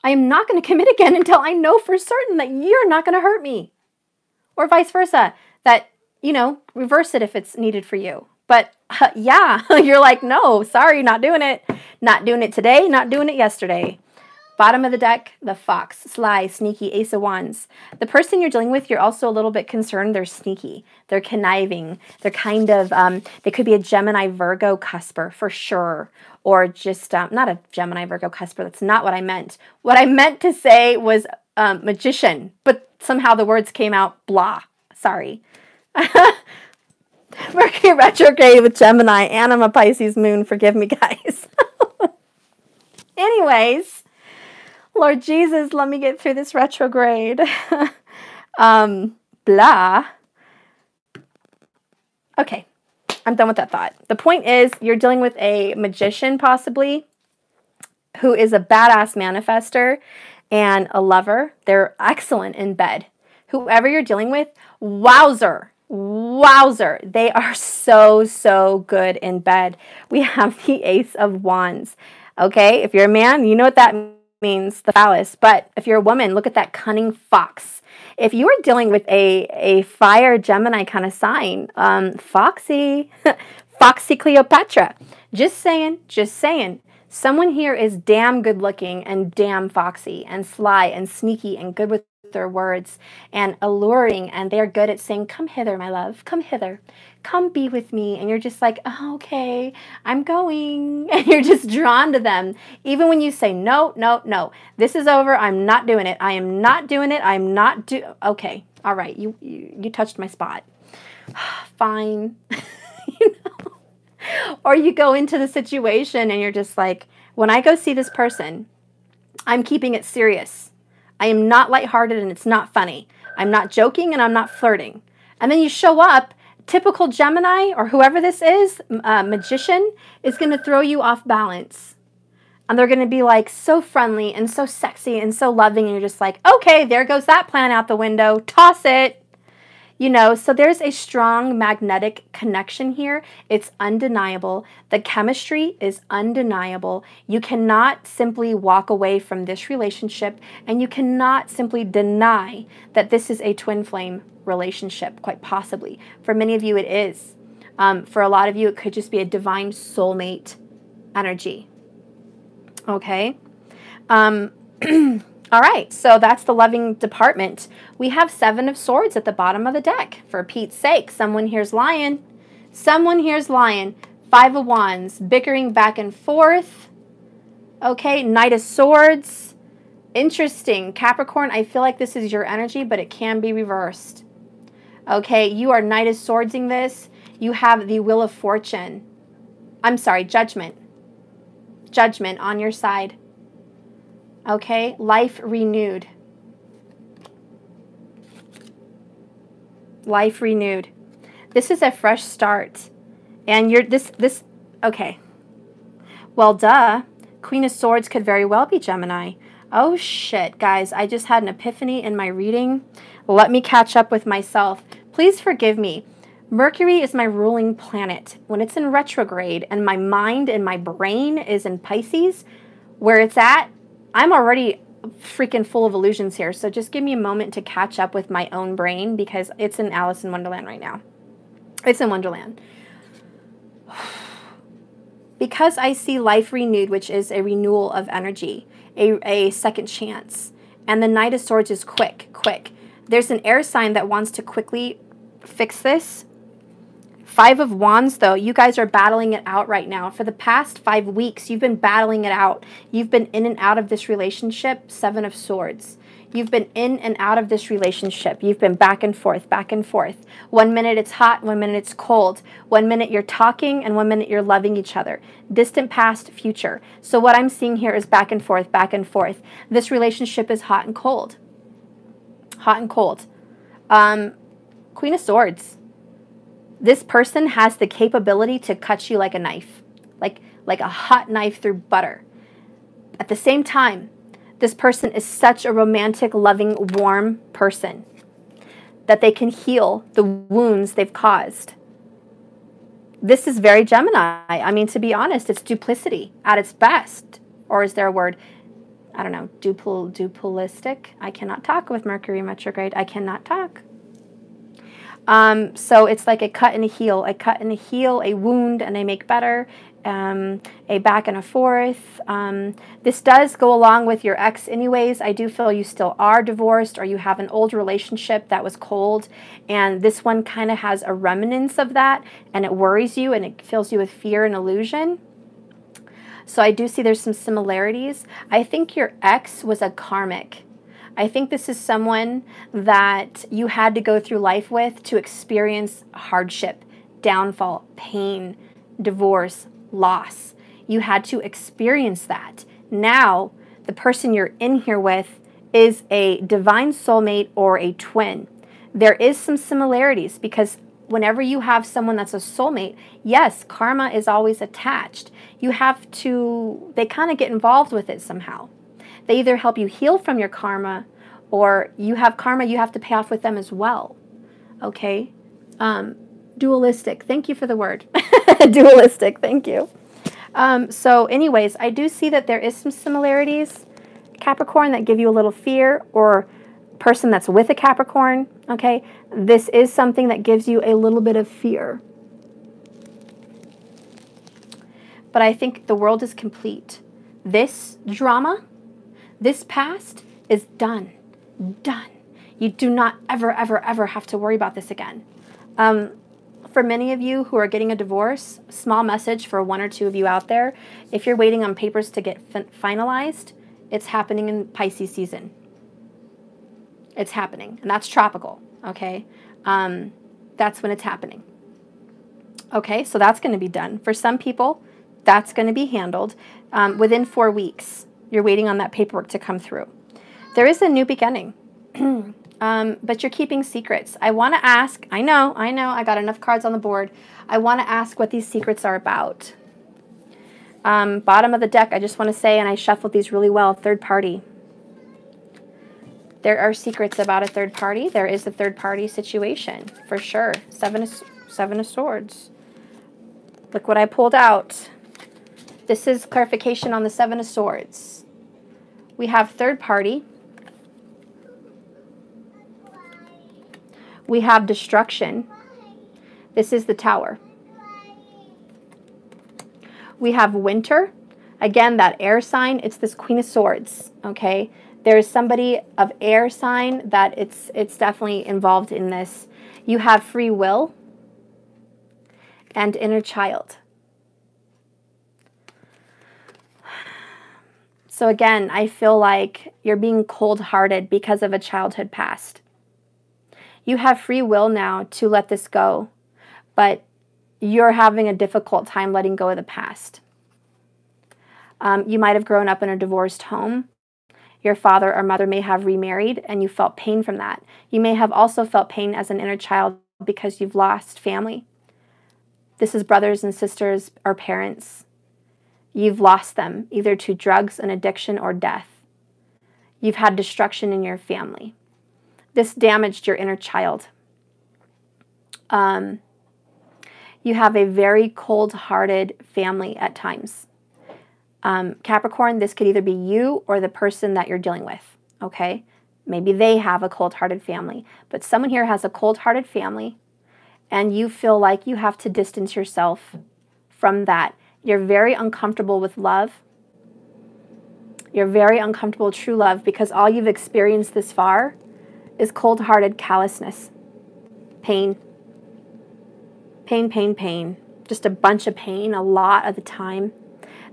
I am not going to commit again until I know for certain that you're not going to hurt me. Or vice versa. That, reverse it if it's needed for you. But yeah, you're like, no, sorry, not doing it. Not doing it today, not doing it yesterday. Bottom of the deck, the Fox, sly, sneaky, Ace of Wands. The person you're dealing with, you're also a little bit concerned they're sneaky. They're conniving. They're kind of, they could be a Gemini, Virgo cusper for sure. Or just, not a Gemini, Virgo cusper. That's not what I meant. What I meant to say was magician. But somehow the words came out blah. Sorry. Mercury retrograde with Gemini, and I'm a Pisces moon. Forgive me, guys. Anyways, Lord Jesus, let me get through this retrograde. Blah. Okay, I'm done with that thought. The point is, you're dealing with a magician, possibly, who is a badass manifester and a lover. They're excellent in bed. Whoever you're dealing with, wowzer. Wowzer. They are so, so good in bed. We have the Ace of Wands. Okay, if you're a man, you know what that means, the phallus. But if you're a woman, look at that cunning fox. If you are dealing with a fire Gemini kind of sign, foxy, foxy Cleopatra. Just saying. Someone here is damn good looking and damn foxy and sly and sneaky and good with their words and alluring, and they're good at saying, come hither, my love, come hither, come be with me. And you're just like, oh, okay, I'm going. And you're just drawn to them. Even when you say, no, no, no, this is over. I'm not doing it. I am not doing it. I'm not okay. All right. You touched my spot. Fine. Or you go into the situation and you're just like, when I go see this person, I'm keeping it serious. I am not lighthearted and it's not funny. I'm not joking and I'm not flirting. And then you show up, typical Gemini or whoever this is, magician, is going to throw you off balance. And they're going to be like so friendly and so sexy and so loving. And you're just like, okay, there goes that plan out the window. Toss it. You know, so there's a strong magnetic connection here. It's undeniable. The chemistry is undeniable. You cannot simply walk away from this relationship, and you cannot simply deny that this is a twin flame relationship, quite possibly. For many of you, it is. For a lot of you, it could just be a divine soulmate energy. Okay? All right, so that's the loving department. We have 7 of Swords at the bottom of the deck. For Pete's sake, someone here's lying. Someone here's lying. 5 of Wands, bickering back and forth. Okay, Knight of Swords. Interesting. Capricorn, I feel like this is your energy, but it can be reversed. Okay, you are Knight of Swordsing this. You have the Wheel of Fortune. I'm sorry, Judgment. Judgment on your side. Okay, life renewed. Life renewed. This is a fresh start. And you're okay. Well, duh. Queen of Swords could very well be Gemini. Oh shit, guys, I just had an epiphany in my reading. Let me catch up with myself. Please forgive me. Mercury is my ruling planet. When it's in retrograde and my mind and my brain is in Pisces, where it's at, I'm already freaking full of illusions here. So just give me a moment to catch up with my own brain because it's in Alice in Wonderland right now. It's in Wonderland. Because I see life renewed, which is a renewal of energy, a second chance. And the Knight of Swords is quick. There's an air sign that wants to quickly fix this. 5 of Wands, though, you guys are battling it out right now. For the past 5 weeks, you've been battling it out. You've been in and out of this relationship. 7 of Swords. You've been in and out of this relationship. You've been back and forth, back and forth. 1 minute it's hot, 1 minute it's cold. 1 minute you're talking, and 1 minute you're loving each other. Distant past, future. So what I'm seeing here is back and forth, back and forth. This relationship is hot and cold. Hot and cold. Queen of Swords. This person has the capability to cut you like a knife, like a hot knife through butter. At the same time, this person is such a romantic, loving, warm person that they can heal the wounds they've caused. This is very Gemini. I mean, to be honest, it's duplicity at its best. Or is there a word? I don't know, dualistic? I cannot talk with Mercury retrograde. I cannot talk. So it's like a cut and a heal, a wound and they make better, a back and a forth. This does go along with your ex anyways. I do feel you still are divorced or you have an old relationship that was cold, and this one kind of has a remnants of that, and it worries you and it fills you with fear and illusion. So I do see there's some similarities. I think your ex was a karmic. I think this is someone that you had to go through life with to experience hardship, downfall, pain, divorce, loss. You had to experience that. Now, the person you're in here with is a divine soulmate or a twin. There is some similarities because whenever you have someone that's a soulmate, yes, karma is always attached. You have to, they kind of get involved with it somehow. They either help you heal from your karma, or you have karma you have to pay off with them as well. Okay? Dualistic. Thank you for the word. Dualistic. Thank you. So anyways, I do see that there is some similarities, Capricorn, that give you a little fear, or person that's with a Capricorn. Okay? This is something that gives you a little bit of fear. But I think the world is complete. This drama, this past is done. Done. You do not ever, ever, ever have to worry about this again. For many of you who are getting a divorce, small message for 1 or 2 of you out there, if you're waiting on papers to get finalized, it's happening in Pisces season. It's happening, and that's tropical, okay? That's when it's happening. Okay, so that's going to be done. For some people, that's going to be handled within 4 weeks. You're waiting on that paperwork to come through. There is a new beginning, but you're keeping secrets. I want to ask, I know, I got enough cards on the board. I want to ask what these secrets are about. Bottom of the deck, I just want to say, and I shuffled these really well, third party. There are secrets about a third party. There is a third party situation, for sure. Seven of Swords. Look what I pulled out. This is clarification on the Seven of Swords. We have third party. We have destruction. This is the Tower. We have winter. Again, that air sign, it's this Queen of Swords, okay? There's somebody of air sign that it's definitely involved in this. You have free will and inner child. So again, I feel like you're being cold-hearted because of a childhood past. You have free will now to let this go, but you're having a difficult time letting go of the past. You might have grown up in a divorced home. Your father or mother may have remarried and you felt pain from that. You may have also felt pain as an inner child because you've lost family. This is brothers and sisters or parents. You've lost them either to drugs, an addiction, or death. You've had destruction in your family. This damaged your inner child. You have a very cold-hearted family at times. Capricorn, this could either be you or the person that you're dealing with, okay? Maybe they have a cold-hearted family, but someone here has a cold-hearted family and you feel like you have to distance yourself from that. You're very uncomfortable with love. You're very uncomfortable with true love because all you've experienced this far is cold-hearted callousness, pain, pain, pain, pain, just a bunch of pain a lot of the time.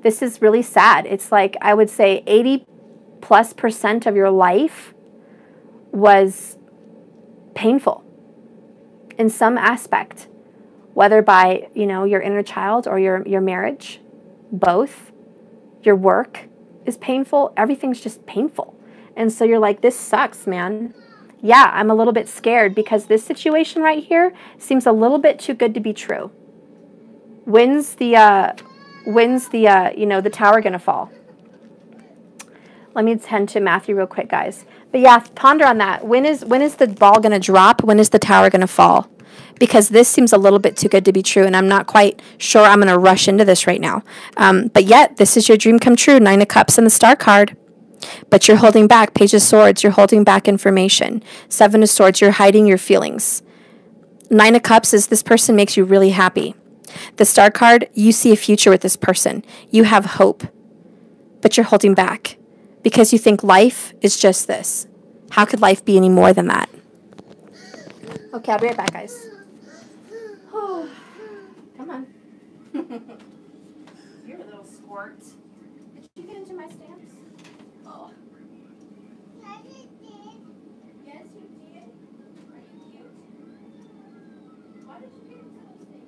This is really sad. It's like, I would say 80+% of your life was painful in some aspect, whether by, you know, your inner child or your marriage, both. Your work is painful. Everything's just painful. And so you're like, this sucks, man. Yeah, I'm a little bit scared because this situation right here seems a little bit too good to be true. When's the Tower gonna fall? Let me tend to Matthew real quick, guys. But yeah, ponder on that. When is the ball gonna drop? When is the Tower gonna fall? Because this seems a little bit too good to be true, and I'm not quite sure I'm gonna rush into this right now. But yet, this is your dream come true. 9 of Cups and the Star card. But you're holding back. Page of Swords, you're holding back information. 7 of Swords, you're hiding your feelings. 9 of Cups is this person makes you really happy. The Star card, you see a future with this person. You have hope, but you're holding back because you think life is just this. How could life be any more than that? Okay, I'll be right back, guys. Oh, come on. You're a little squirt. Did you get into my stamps? Oh. Yes, it did. Yes, you did. Are you cute? Why did you get into those things?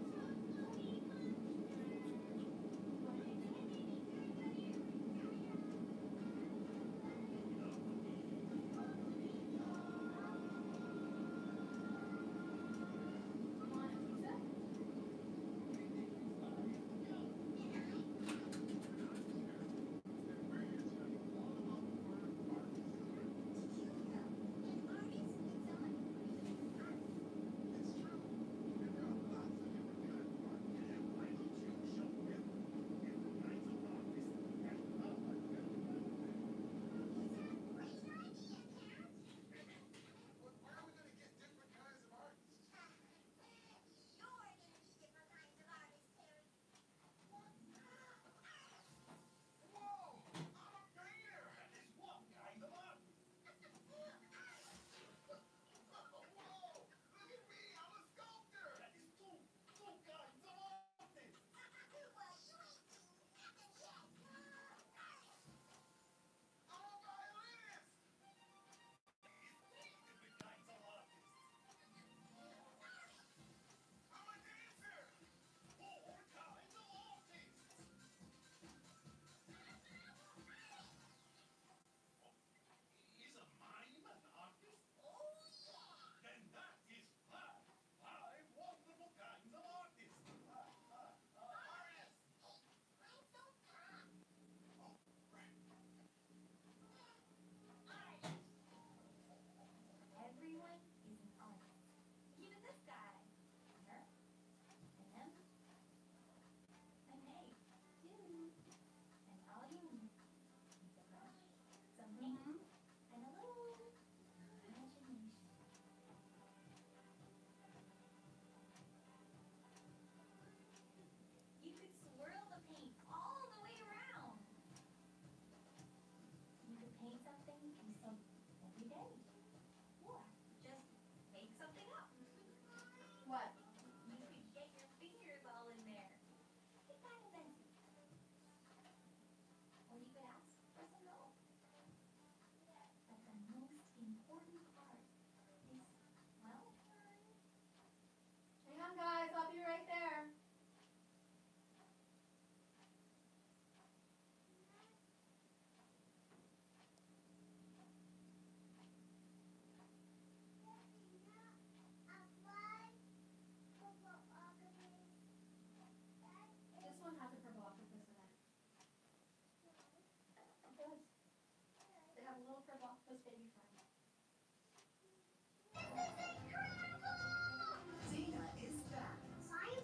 Science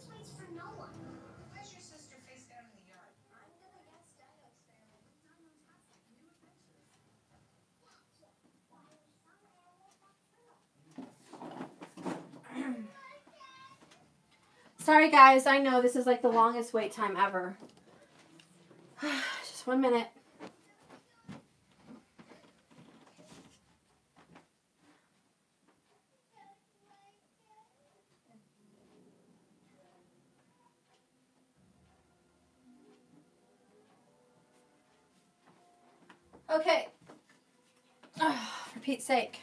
waits for no one. Where's your sister face down in the yard? I'm gonna get style experiment. Dino-tastic new adventures. Gotcha. Why are some animals nocturnal? Sorry guys, I know this is like the longest wait time ever. Just 1 minute. Okay. For Pete's sake.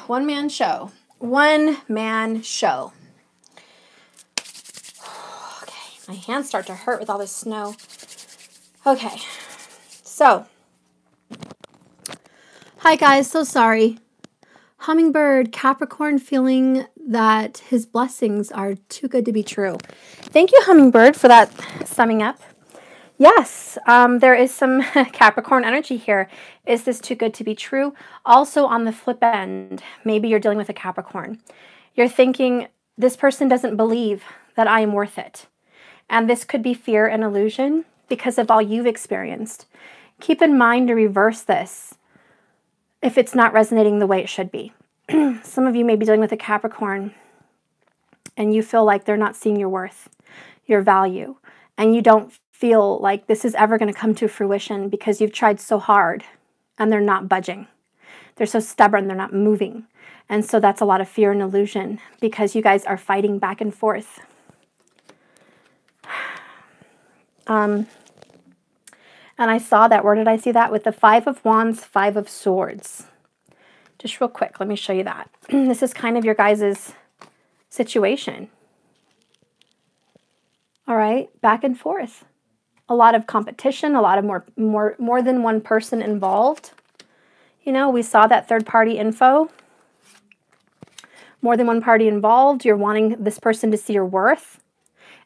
One man show. One man show. Okay, my hands start to hurt with all this snow. Okay, so. Hi guys, so sorry. Hummingbird, Capricorn feeling that his blessings are too good to be true. Thank you, Hummingbird, for that summing up. Yes, there is some Capricorn energy here. Is this too good to be true? Also on the flip end, maybe you're dealing with a Capricorn. You're thinking, this person doesn't believe that I am worth it. And this could be fear and illusion because of all you've experienced. Keep in mind to reverse this if it's not resonating the way it should be. Some of you may be dealing with a Capricorn and you feel like they're not seeing your worth, your value, and you don't feel like this is ever going to come to fruition because you've tried so hard and they're not budging. They're so stubborn, they're not moving. And so that's a lot of fear and illusion because you guys are fighting back and forth. And I saw that. Where did I see that? With the Five of Wands, Five of Swords. Just real quick, let me show you that. This is kind of your guys' situation. All right, back and forth. A lot of competition, a lot of more than one person involved. You know, we saw that third-party info. More than one party involved. You're wanting this person to see your worth,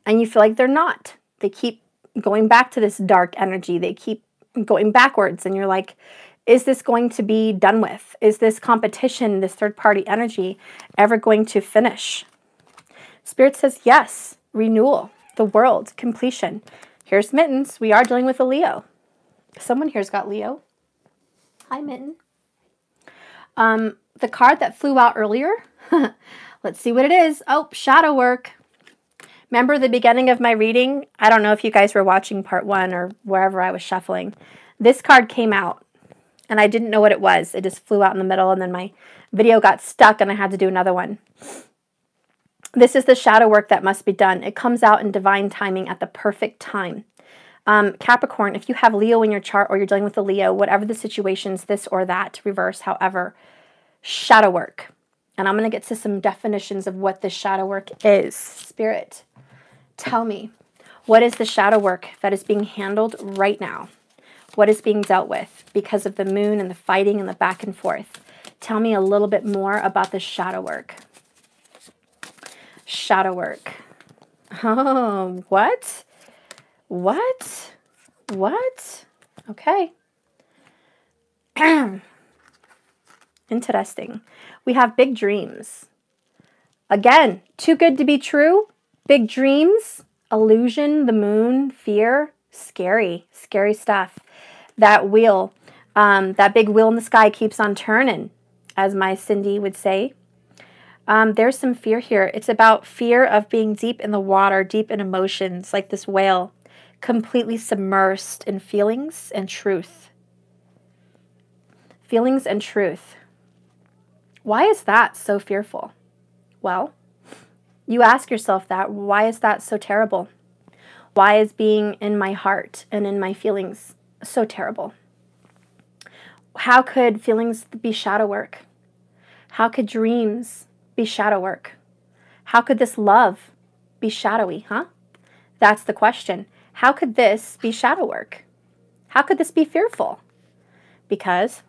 and you feel like they're not. They keep going back to this dark energy. They keep going backwards, and you're like, is this going to be done with? Is this competition, this third-party energy, ever going to finish? Spirit says yes, renewal, the world, completion. Here's Mittens. We are dealing with a Leo. Someone here's got Leo. Hi, Mitten. The card that flew out earlier, let's see what it is. Oh, shadow work. Remember the beginning of my reading? I don't know if you guys were watching part 1 or wherever I was shuffling. This card came out, and I didn't know what it was. It just flew out in the middle, and then my video got stuck, and I had to do another one. This is the shadow work that must be done. It comes out in divine timing at the perfect time. Capricorn, if you have Leo in your chart or you're dealing with a Leo, whatever the situation's, this or that, reverse, however, shadow work. And I'm going to get to some definitions of what this shadow work is. Spirit, tell me, what is the shadow work that is being handled right now? What is being dealt with because of the moon and the fighting and the back and forth? Tell me a little bit more about the shadow work. Shadow work. Oh, what? What? What? Okay. Interesting. We have big dreams. Again, too good to be true. Big dreams, illusion, the moon, fear, scary, scary stuff. That wheel, that big wheel in the sky keeps on turning, as my Cindy would say. There's some fear here. It's about fear of being deep in the water, deep in emotions, like this whale, completely submersed in feelings and truth. Feelings and truth. Why is that so fearful? Well, you ask yourself that. Why is that so terrible? Why is being in my heart and in my feelings so terrible? How could feelings be shadow work? How could dreams be shadow work? How could this love be shadowy, huh? That's the question. How could this be shadow work? How could this be fearful? Because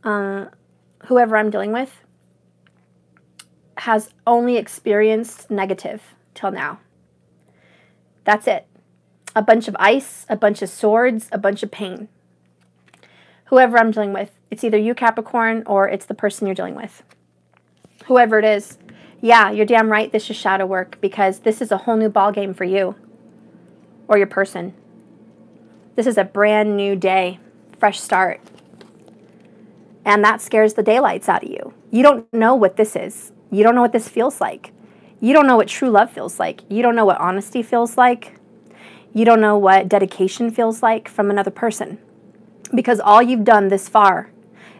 whoever I'm dealing with has only experienced negative till now. That's it. A bunch of ice, a bunch of swords, a bunch of pain. Whoever I'm dealing with. It's either you, Capricorn, or it's the person you're dealing with. Whoever it is. Yeah, you're damn right this is shadow work, because this is a whole new ball game for you or your person. This is a brand new day, fresh start. And that scares the daylights out of you. You don't know what this is. You don't know what this feels like. You don't know what true love feels like. You don't know what honesty feels like. You don't know what dedication feels like from another person. Because all you've done this far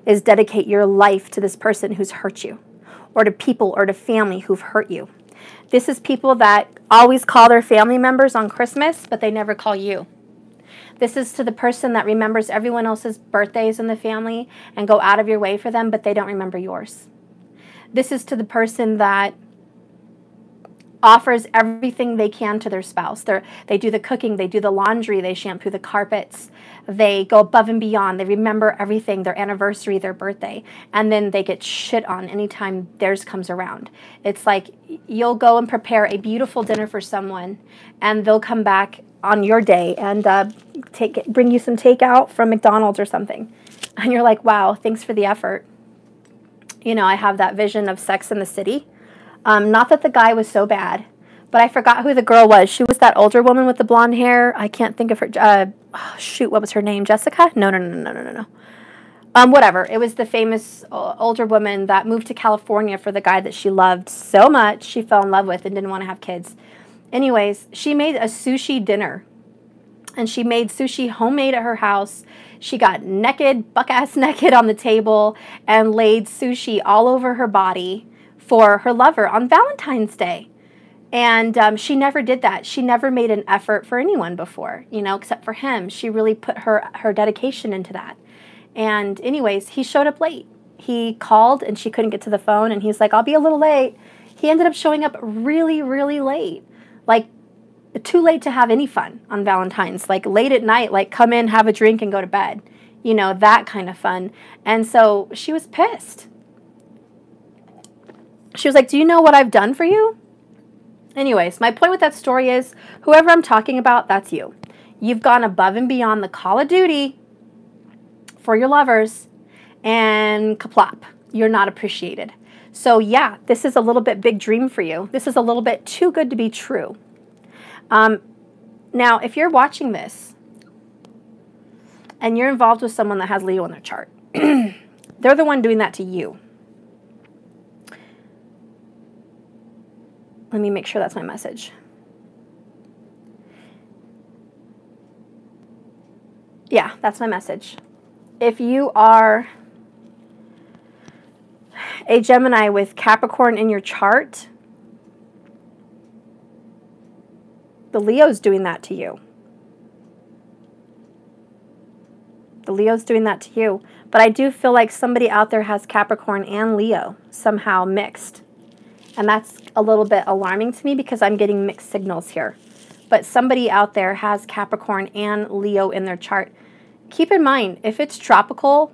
is dedicate your life to this person who's hurt you, or to people or to family who've hurt you. This is people that always call their family members on Christmas, but they never call you. This is to the person that remembers everyone else's birthdays in the family and go out of your way for them, but they don't remember yours. This is to the person that offers everything they can to their spouse. They do the cooking, they do the laundry, they shampoo the carpets, they go above and beyond, they remember everything, their anniversary, their birthday, and then they get shit on anytime theirs comes around. It's like you'll go and prepare a beautiful dinner for someone, and they'll come back on your day and bring you some takeout from McDonald's or something. And you're like, wow, thanks for the effort. You know, I have that vision of Sex in the City. Not that the guy was so bad, but I forgot who the girl was. She was that older woman with the blonde hair. I can't think of her. Shoot, what was her name? Jessica? No. Whatever. It was the famous older woman that moved to California for the guy that she loved so much she fell in love with and didn't want to have kids. Anyways, she made a sushi dinner, and she made sushi homemade at her house. She got naked, buck-ass naked on the table, and laid sushi all over her body for her lover on Valentine's Day. And she never did that. She never made an effort for anyone before, you know, except for him. She really put her dedication into that. And anyways, he showed up late. He called and she couldn't get to the phone, and he's like, I'll be a little late. He ended up showing up really, really late. Like, too late to have any fun on Valentine's. Like, late at night, like, come in, have a drink, and go to bed. You know, that kind of fun. And so she was pissed. She was like, do you know what I've done for you? Anyways, my point with that story is, whoever I'm talking about, that's you. You've gone above and beyond the call of duty for your lovers, and kaplop, you're not appreciated. So yeah, this is a little bit big dream for you. This is a little bit too good to be true. Now, if you're watching this and you're involved with someone that has Leo in their chart, they're the one doing that to you. Let me make sure that's my message. Yeah, that's my message. If you are a Gemini with Capricorn in your chart, the Leo's doing that to you. The Leo's doing that to you. But I do feel like somebody out there has Capricorn and Leo somehow mixed. And that's a little bit alarming to me because I'm getting mixed signals here. But somebody out there has Capricorn and Leo in their chart. Keep in mind, if it's tropical,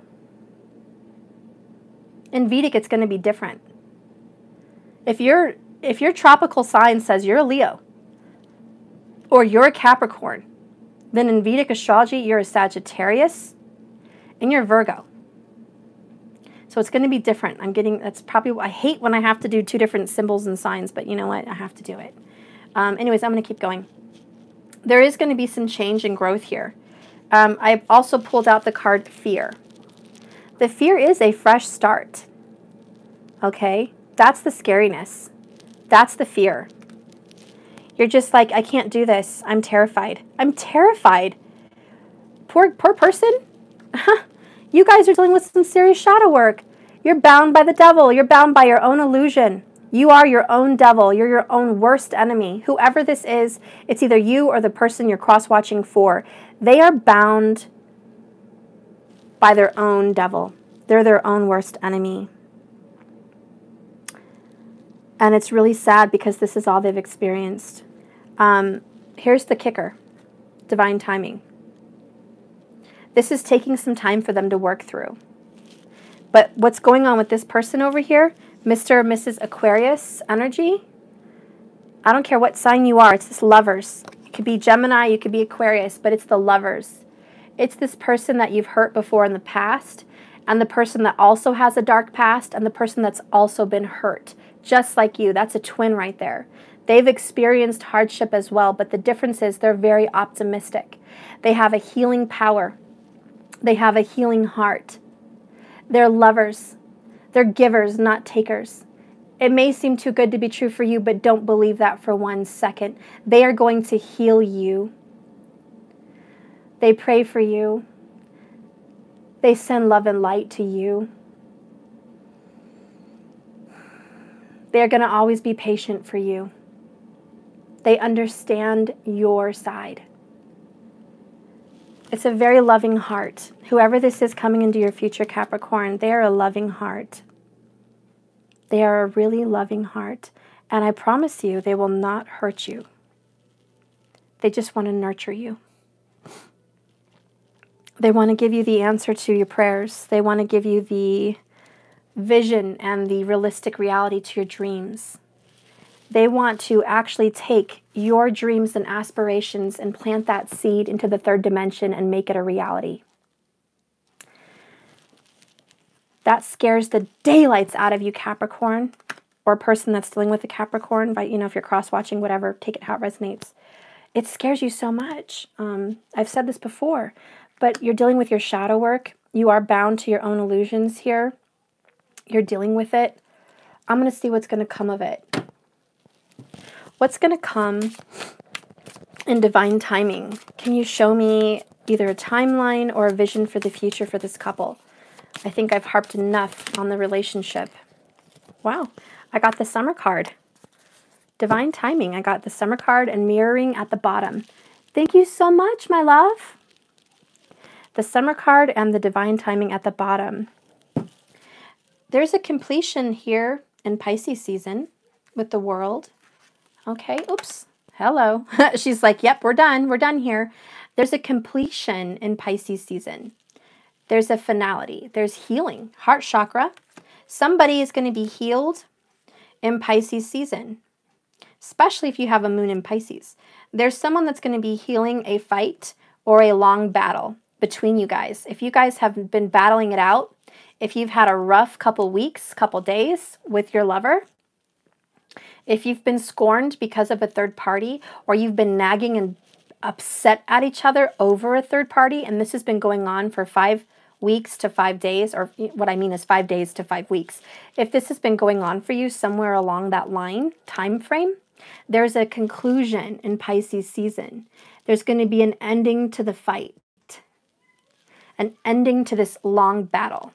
in Vedic, it's going to be different. If your tropical sign says you're a Leo or you're a Capricorn, then in Vedic astrology, you're a Sagittarius and you're Virgo. So it's going to be different. That's probably, I hate when I have to do two different symbols and signs, but you know what? I have to do it. Anyways, I'm going to keep going. There is going to be some change and growth here. I've also pulled out the card Fear. The fear is a fresh start. Okay? That's the scariness. That's the fear. You're just like, I can't do this. I'm terrified. I'm terrified. Poor person. You guys are dealing with some serious shadow work. You're bound by the devil. You're bound by your own illusion. You are your own devil. You're your own worst enemy. Whoever this is, it's either you or the person you're cross-watching for. They are bound by their own devil. They're their own worst enemy. And it's really sad because this is all they've experienced. Here's the kicker. Divine timing. This is taking some time for them to work through. But what's going on with this person over here, Mr. or Mrs. Aquarius energy, I don't care what sign you are, it's this lovers. It could be Gemini, you could be Aquarius, but it's the lovers. It's this person that you've hurt before in the past, and the person that also has a dark past, and the person that's also been hurt, just like you. That's a twin right there. They've experienced hardship as well, but the difference is they're very optimistic. They have a healing power. They have a healing heart. They're lovers. They're givers, not takers. It may seem too good to be true for you, but don't believe that for 1 second. They are going to heal you. They pray for you. They send love and light to you. They're going to always be patient for you. They understand your side. It's a very loving heart. Whoever this is coming into your future, Capricorn, they are a loving heart. They are a really loving heart. And I promise you, they will not hurt you. They just want to nurture you. They want to give you the answer to your prayers. They want to give you the vision and the realistic reality to your dreams. They want to actually take your dreams and aspirations and plant that seed into the third dimension and make it a reality. That scares the daylights out of you, Capricorn, or a person that's dealing with a Capricorn. But, you know, if you're cross-watching, whatever, take it how it resonates. It scares you so much. I've said this before, but you're dealing with your shadow work. You are bound to your own illusions here. You're dealing with it. I'm going to see what's going to come of it. What's going to come in divine timing? Can you show me either a timeline or a vision for the future for this couple? I think I've harped enough on the relationship. Wow, I got the Summer card. Divine timing. I got the Summer card and mirroring at the bottom. Thank you so much, my love. The Summer card and the divine timing at the bottom. There's a completion here in Pisces season with the World. Okay, oops, hello. She's like, yep, we're done here. There's a completion in Pisces season. There's a finality. There's healing, heart chakra. Somebody is going to be healed in Pisces season, especially if you have a moon in Pisces. There's someone that's going to be healing a fight or a long battle between you guys. If you guys have been battling it out, if you've had a rough couple weeks, couple days with your lover, if you've been scorned because of a third party, or you've been nagging and upset at each other over a third party, and this has been going on for 5 weeks to 5 days, or what I mean is 5 days to 5 weeks. If this has been going on for you somewhere along that line, time frame, there's a conclusion in Pisces season. There's going to be an ending to the fight, an ending to this long battle.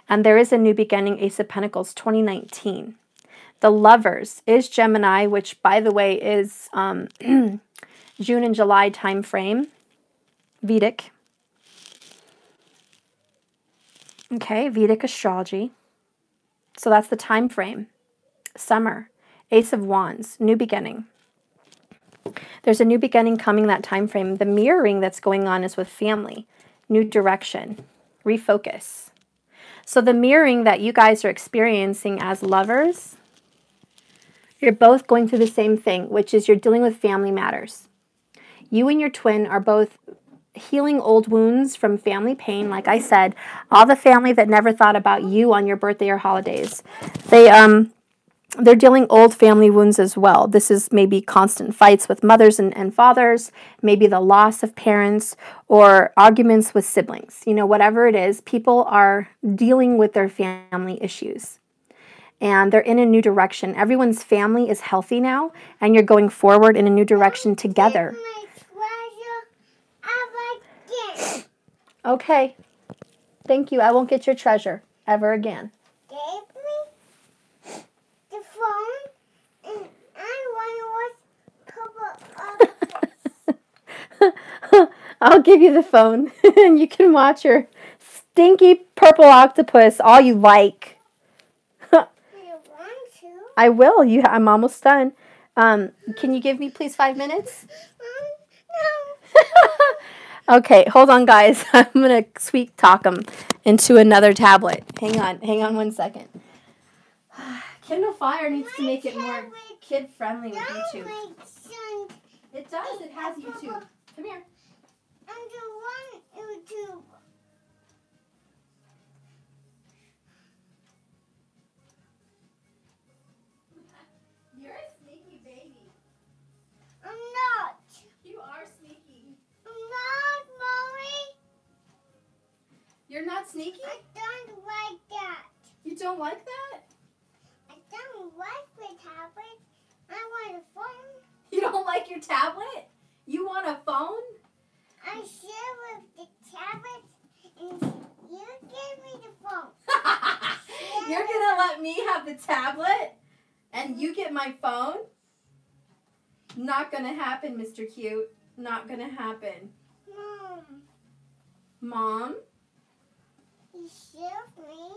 And there is a new beginning, Ace of Pentacles, 2019. The Lovers is Gemini, which, by the way, is June and July time frame, Vedic. Okay, Vedic astrology. So that's the time frame. Summer, Ace of Wands, new beginning. There's a new beginning coming that time frame. The mirroring that's going on is with family, new direction, refocus. So the mirroring that you guys are experiencing as lovers, you're both going through the same thing, which is you're dealing with family matters. You and your twin are both healing old wounds from family pain. Like I said, all the family that never thought about you on your birthday or holidays, they're dealing old family wounds as well. This is maybe constant fights with mothers and fathers, maybe the loss of parents, or arguments with siblings. You know, whatever it is, people are dealing with their family issues. And they're in a new direction. Everyone's family is healthy now, and you're going forward in a new direction together. Okay. Thank you. I won't get your treasure ever again. Give me the phone, and I want to watch Purple. I'll give you the phone, and you can watch your stinky purple octopus all you like. I will. I'm almost done. Can you give me, please, 5 minutes? No. Okay, hold on, guys. I'm going to sweet talk them into another tablet. Hang on 1 second. Kindle Fire needs to make it more kid-friendly with YouTube. It does. It has YouTube. Come here. I'm the one YouTube. You're a sneaky baby. I'm not. You are sneaky. I'm not, Mommy. You're not sneaky? I don't like that. You don't like that? I don't like the tablet. I want a phone. You don't like your tablet? You want a phone? I share with the tablet, and you give me the phone. You're gonna let me have the tablet and you get my phone? Not gonna happen, Mr. Cute. Not gonna happen. Mom, Mom? you share with me.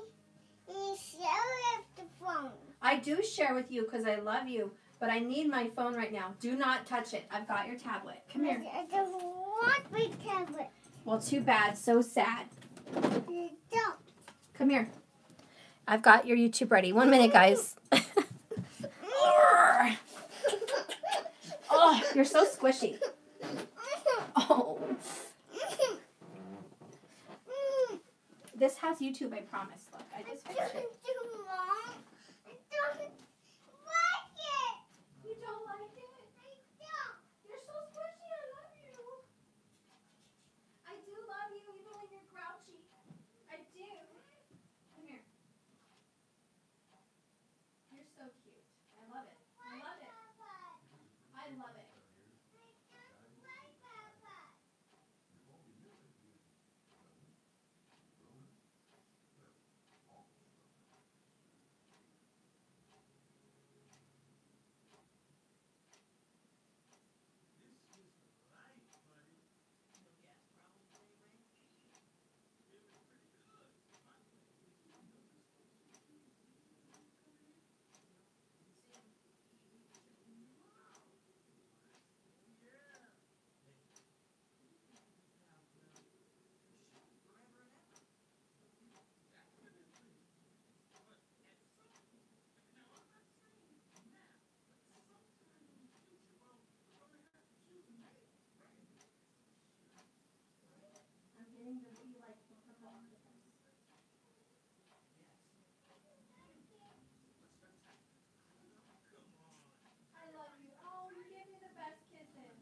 You share with the phone. I do share with you because I love you, but I need my phone right now. Do not touch it. I've got your tablet. Come here. I don't want my tablet. Well, too bad. So sad. You don't. Come here. I've got your YouTube ready. 1 minute, guys. Oh, you're so squishy. Oh. This has YouTube, I promise. Look, I just fixed it. Mom, I don't like it. You don't like it? I don't. You're so squishy. I love you. I do love you even when you're grouchy. I do. Come here. You're so cute. I love it. I love it. I love it. I love you. Oh, you gave me the best kisses.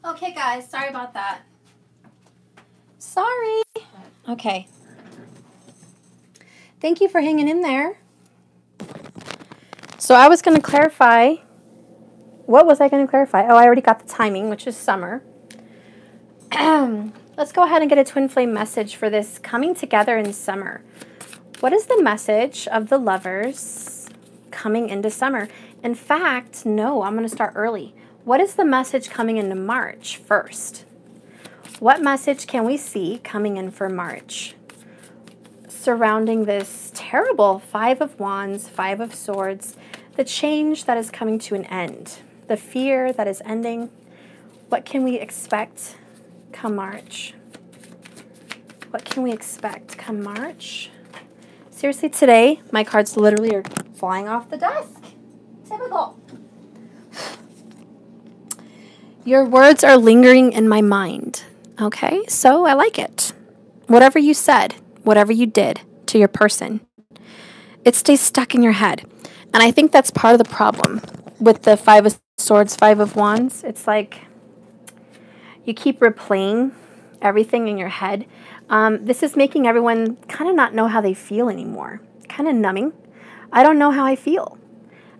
Okay, guys, sorry about that. Sorry. Okay. Thank you for hanging in there. So I was going to clarify. What was I going to clarify? Oh, I already got the timing, which is summer. Let's go ahead and get a twin flame message for this coming together in summer. What is the message of the lovers coming into summer? In fact, no, I'm going to start early. What is the message coming into March first? What message can we see coming in for March surrounding this terrible Five of Wands, Five of Swords, the change that is coming to an end, the fear that is ending? What can we expect come March? What can we expect come March? Seriously, today, my cards literally are flying off the desk. Typical. Your words are lingering in my mind. Okay, so I like it. Whatever you said, whatever you did to your person, it stays stuck in your head. And I think that's part of the problem with the Five of Swords, Five of Wands. It's like you keep replaying everything in your head. This is making everyone kind of not know how they feel anymore. Kind of numbing. I don't know how I feel.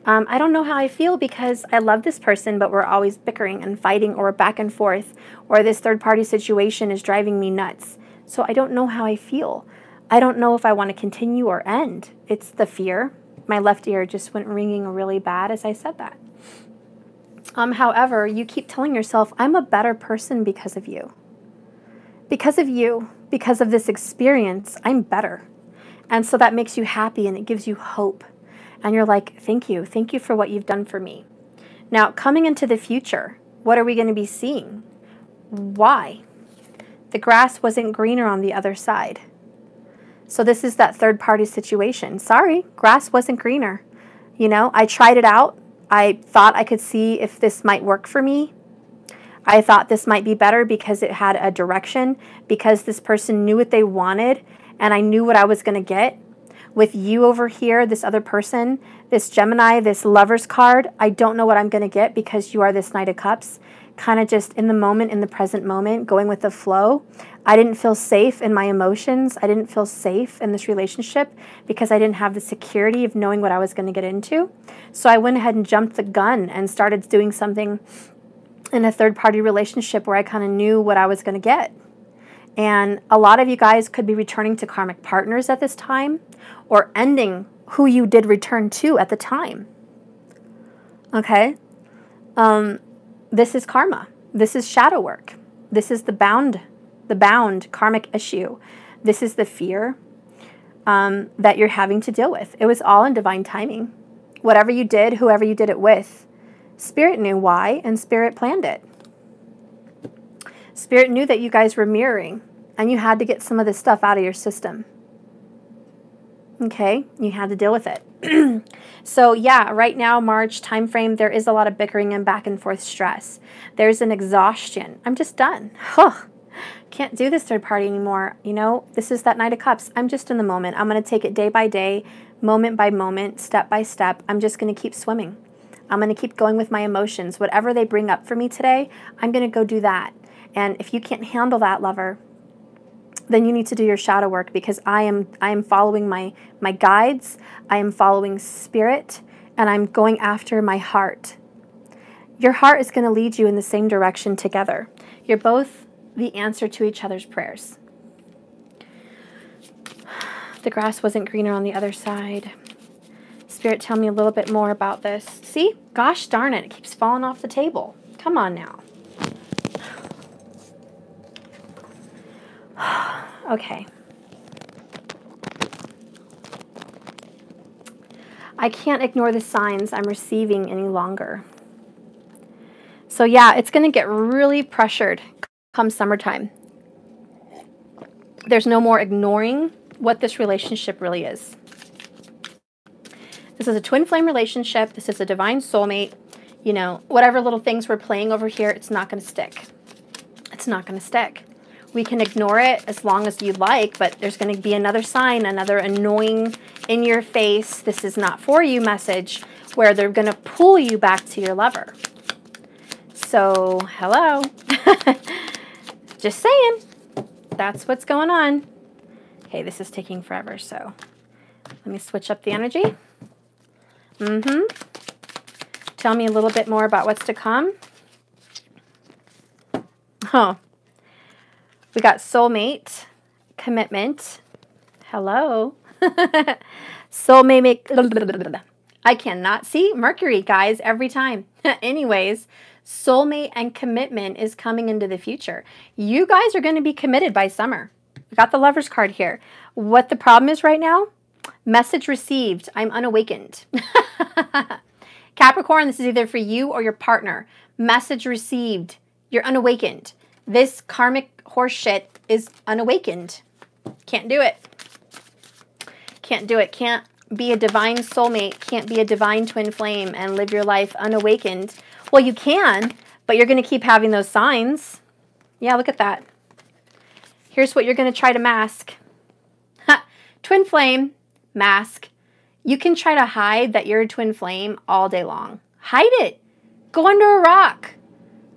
I don't know how I feel because I love this person, but we're always bickering and fighting or back and forth, or this third-party situation is driving me nuts. So I don't know how I feel. I don't know if I want to continue or end. It's the fear. My left ear just went ringing really bad as I said that. However, you keep telling yourself, I'm a better person because of you. Because of you, because of this experience, I'm better. And so that makes you happy and it gives you hope. And you're like, thank you for what you've done for me. Now, coming into the future, what are we going to be seeing? Why? The grass wasn't greener on the other side. So this is that third-party situation. Sorry, grass wasn't greener. You know, I tried it out. I thought I could see if this might work for me. I thought this might be better because it had a direction, because this person knew what they wanted, and I knew what I was going to get. With you over here, this other person, this Gemini, this Lover's card, I don't know what I'm going to get because you are this Knight of Cups. Kind of just in the moment, in the present moment, going with the flow. I didn't feel safe in my emotions. I didn't feel safe in this relationship because I didn't have the security of knowing what I was going to get into. So I went ahead and jumped the gun and started doing something in a third-party relationship where I kind of knew what I was going to get. And a lot of you guys could be returning to karmic partners at this time or ending who you did return to at the time. Okay? This is karma. This is shadow work. This is the bound karmic issue. This is the fear that you're having to deal with. It was all in divine timing. Whatever you did, whoever you did it with, Spirit knew why and Spirit planned it. Spirit knew that you guys were mirroring and you had to get some of this stuff out of your system. Okay, you had to deal with it. So yeah, right now, March timeframe, there is a lot of bickering and back and forth stress. There's an exhaustion. I'm just done. Can't do this third party anymore. You know, this is that Knight of Cups. I'm just in the moment. I'm going to take it day by day, moment by moment, step by step. I'm just going to keep swimming. I'm going to keep going with my emotions. Whatever they bring up for me today, I'm going to go do that. And if you can't handle that, lover, then you need to do your shadow work because I am following my guides. I am following Spirit, and I'm going after my heart. Your heart is going to lead you in the same direction together. You're both the answer to each other's prayers. The grass wasn't greener on the other side. Spirit, tell me a little bit more about this. See? Gosh darn it. It keeps falling off the table. Come on now. Okay. I can't ignore the signs I'm receiving any longer. So yeah, it's going to get really pressured come summertime. There's no more ignoring what this relationship really is. This is a twin flame relationship. This is a divine soulmate. You know, whatever little things we're playing over here, it's not going to stick. It's not going to stick. We can ignore it as long as you like, but there's going to be another sign, another annoying in your face, this is not for you message, where they're going to pull you back to your lover. So, hello. Just saying. That's what's going on. Okay, this is taking forever, so let me switch up the energy. Tell me a little bit more about what's to come. Oh. We got soulmate, commitment. Hello. Soulmate. I cannot see Mercury, guys, every time. Anyways, soulmate and commitment is coming into the future. You guys are going to be committed by summer. We got the Lover's card here. What the problem is right now? Message received. I'm unawakened. Capricorn, this is either for you or your partner. Message received. You're unawakened. This karmic horse shit is unawakened. Can't do it. Can't do it. Can't be a divine soulmate. Can't be a divine twin flame and live your life unawakened. Well, you can, but you're going to keep having those signs. Yeah, look at that. Here's what you're going to try to mask. Twin flame, mask. You can try to hide that you're a twin flame all day long. Hide it. Go under a rock.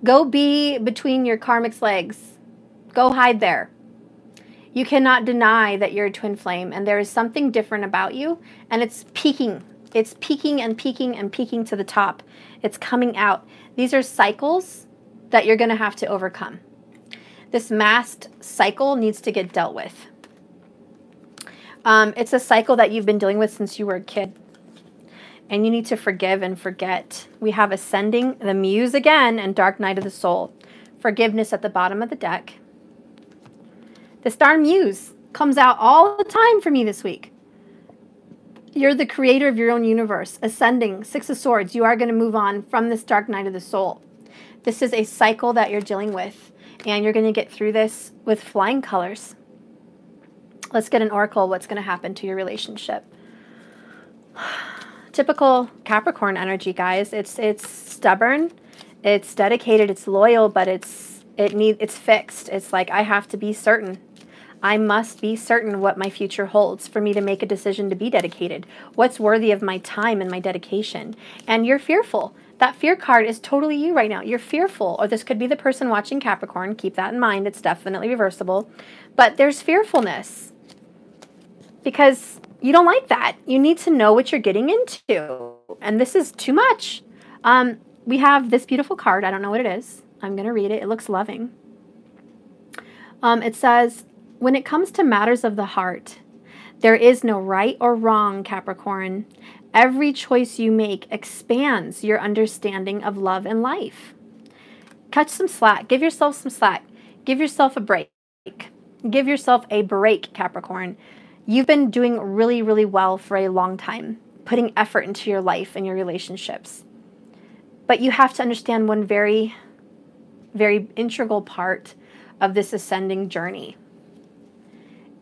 Go be between your karmic's legs. Go hide there. You cannot deny that you're a twin flame, and there is something different about you, and it's peaking. It's peaking and peaking and peaking to the top. It's coming out. These are cycles that you're going to have to overcome. This masked cycle needs to get dealt with. It's a cycle that you've been dealing with since you were a kid. And you need to forgive and forget. We have Ascending, the Muse again, and Dark Night of the Soul. Forgiveness at the bottom of the deck. This darn Muse comes out all the time for me this week. You're the creator of your own universe. Ascending, Six of Swords. You are going to move on from this Dark Night of the Soul. This is a cycle that you're dealing with. And you're going to get through this with flying colors. Let's get an oracle. What's going to happen to your relationship? Typical Capricorn energy, guys. It's stubborn, it's dedicated, it's loyal, but it's fixed. It's like, I have to be certain. I must be certain what my future holds for me to make a decision to be dedicated. What's worthy of my time and my dedication? And you're fearful. That fear card is totally you right now. You're fearful, or this could be the person watching Capricorn. Keep that in mind. It's definitely reversible. But there's fearfulness because you don't like that. You need to know what you're getting into. And this is too much. We have this beautiful card. I don't know what it is. I'm going to read it. It looks loving. It says, when it comes to matters of the heart, there is no right or wrong, Capricorn. Every choice you make expands your understanding of love and life. Cut some slack. Give yourself some slack. Give yourself a break. Give yourself a break, Capricorn. You've been doing really, really well for a long time, putting effort into your life and your relationships. But you have to understand one very, very integral part of this ascending journey.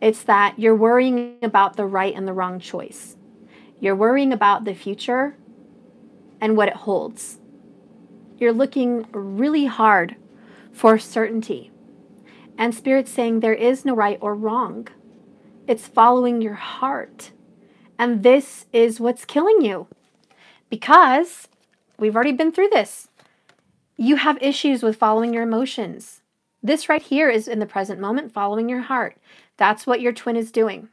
It's that you're worrying about the right and the wrong choice. You're worrying about the future and what it holds. You're looking really hard for certainty. And Spirit's saying there is no right or wrong. It's following your heart. And this is what's killing you. Because we've already been through this. You have issues with following your emotions. This right here is in the present moment, following your heart. That's what your twin is doing.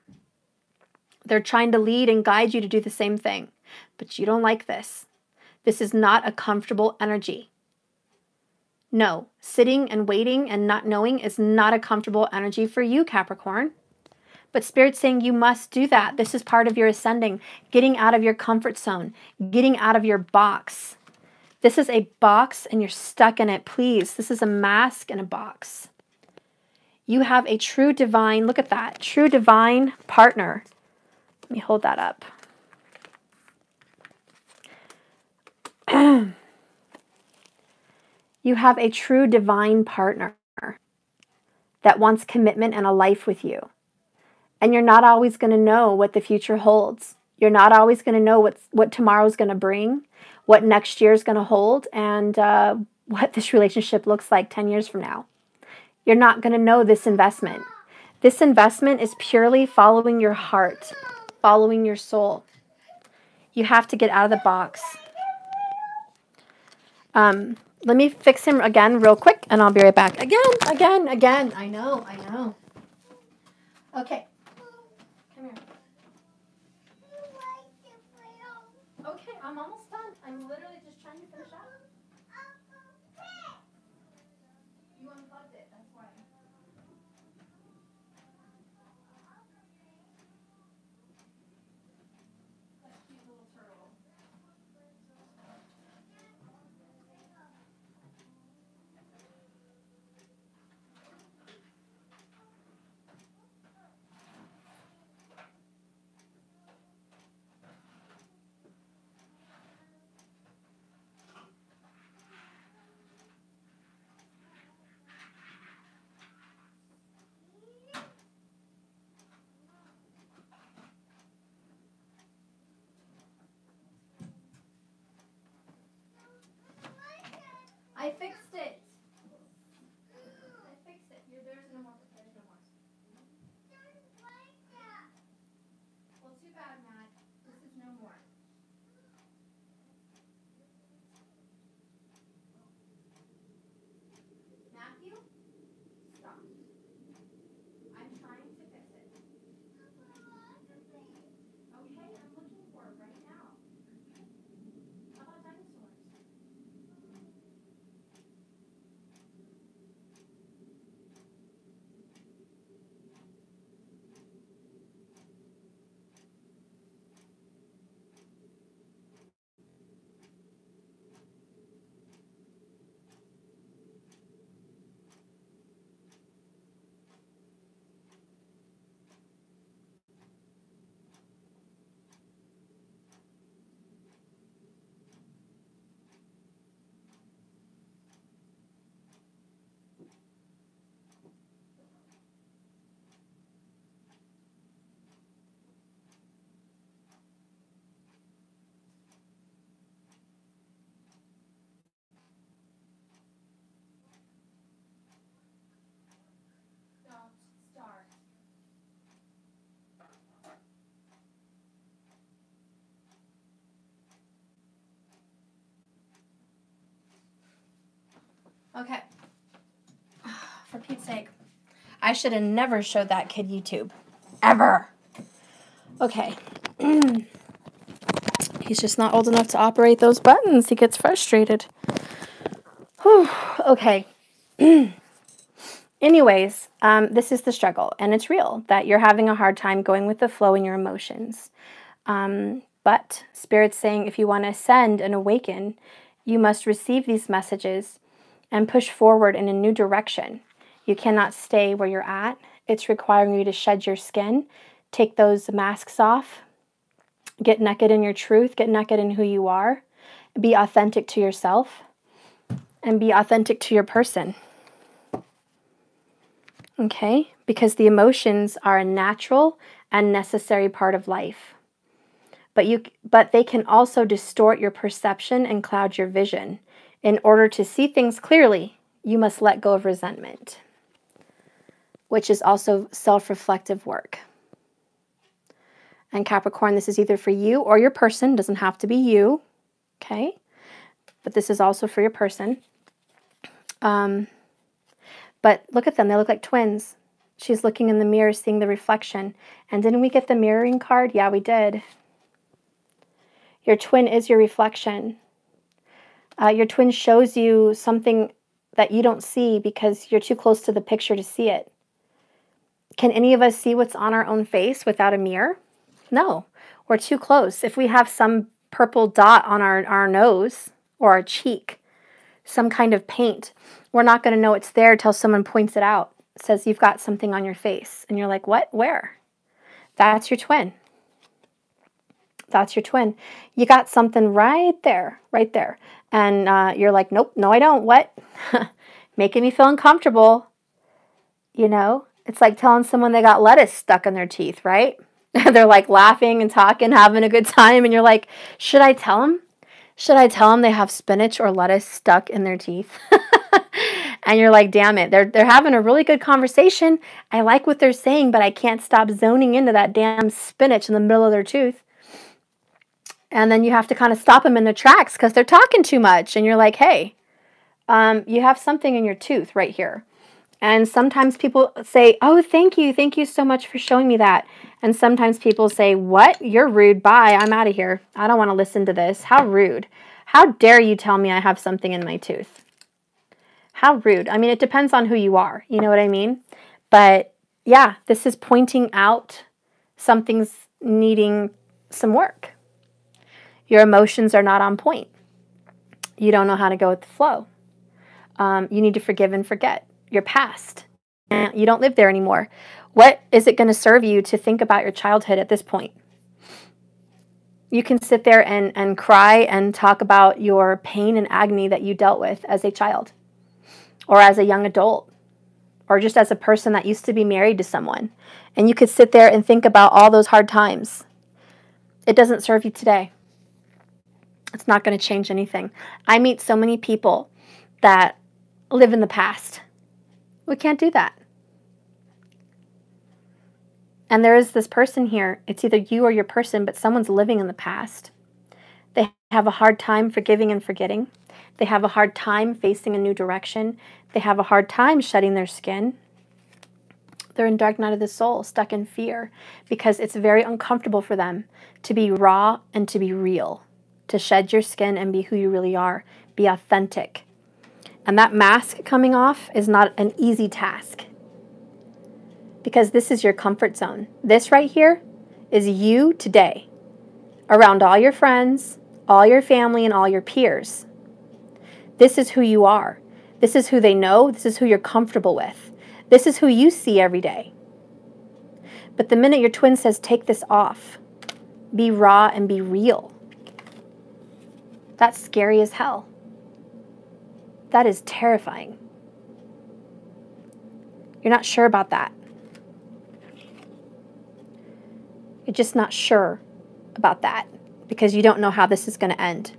They're trying to lead and guide you to do the same thing. But you don't like this. This is not a comfortable energy. No, sitting and waiting and not knowing is not a comfortable energy for you, Capricorn. But Spirit's saying you must do that. This is part of your ascending, getting out of your comfort zone, getting out of your box. This is a box and you're stuck in it. Please, this is a mask and a box. You have a true divine, look at that, true divine partner. Let me hold that up. You have a true divine partner that wants commitment and a life with you. And you're not always going to know what the future holds. You're not always going to know what tomorrow's going to bring, what next year's going to hold, and what this relationship looks like 10 years from now. You're not going to know this investment. This investment is purely following your heart, following your soul. You have to get out of the box. Let me fix him again real quick, and I'll be right back. Again. I know. Okay. Come here. Okay, I'm almost done. I'm literally just trying to finish up. You unplugged it, that's why. sake. I should have never showed that kid YouTube. Ever. Okay. He's just not old enough to operate those buttons. He gets frustrated. Whew. Okay. Anyways, this is the struggle, and it's real that you're having a hard time going with the flow in your emotions. But Spirit's saying if you want to ascend and awaken, you must receive these messages and push forward in a new direction. You cannot stay where you're at. It's requiring you to shed your skin, take those masks off, get naked in your truth, get naked in who you are, be authentic to yourself, and be authentic to your person. Okay? Because the emotions are a natural and necessary part of life. But they can also distort your perception and cloud your vision. In order to see things clearly, you must let go of resentment, which is also self-reflective work. And Capricorn, this is either for you or your person. Doesn't have to be you, okay? But this is also for your person. But look at them. They look like twins. She's looking in the mirror, seeing the reflection. And didn't we get the mirroring card? Yeah, we did. Your twin is your reflection. Your twin shows you something that you don't see because you're too close to the picture to see it. Can any of us see what's on our own face without a mirror? No, we're too close. If we have some purple dot on our nose or our cheek, some kind of paint, we're not going to know it's there until someone points it out. It says you've got something on your face. And you're like, what? Where? That's your twin. That's your twin. You got something right there, right there. And you're like, nope, no, I don't. What? Making me feel uncomfortable. You know, it's like telling someone they got lettuce stuck in their teeth, right? They're like laughing and talking, having a good time. And you're like, should I tell them? Should I tell them they have spinach or lettuce stuck in their teeth? And you're like, damn it. They're having a really good conversation. I like what they're saying, but I can't stop zoning into that damn spinach in the middle of their tooth. And then you have to kind of stop them in their tracks because they're talking too much. And you're like, hey, you have something in your tooth right here. And sometimes people say, oh, thank you. Thank you so much for showing me that. And sometimes people say, what? You're rude. Bye. I'm out of here. I don't want to listen to this. How rude. How dare you tell me I have something in my tooth? How rude. I mean, it depends on who you are. You know what I mean? But yeah, this is pointing out something's needing some work. Your emotions are not on point. You don't know how to go with the flow. You need to forgive and forget your past. You don't live there anymore. What is it going to serve you to think about your childhood at this point? You can sit there and cry and talk about your pain and agony that you dealt with as a child or as a young adult or just as a person that used to be married to someone. And you could sit there and think about all those hard times. It doesn't serve you today. It's not going to change anything. I meet so many people that live in the past. We can't do that. And there is this person here. It's either you or your person, but someone's living in the past. They have a hard time forgiving and forgetting. They have a hard time facing a new direction. They have a hard time shedding their skin. They're in dark night of the soul, stuck in fear, because it's very uncomfortable for them to be raw and to be real, to shed your skin and be who you really are, be authentic. And that mask coming off is not an easy task because this is your comfort zone. This right here is you today, around all your friends, all your family, and all your peers. This is who you are. This is who they know. This is who you're comfortable with. This is who you see every day. But the minute your twin says, take this off, be raw and be real, that's scary as hell. That is terrifying. You're not sure about that. You're just not sure about that because you don't know how this is going to end.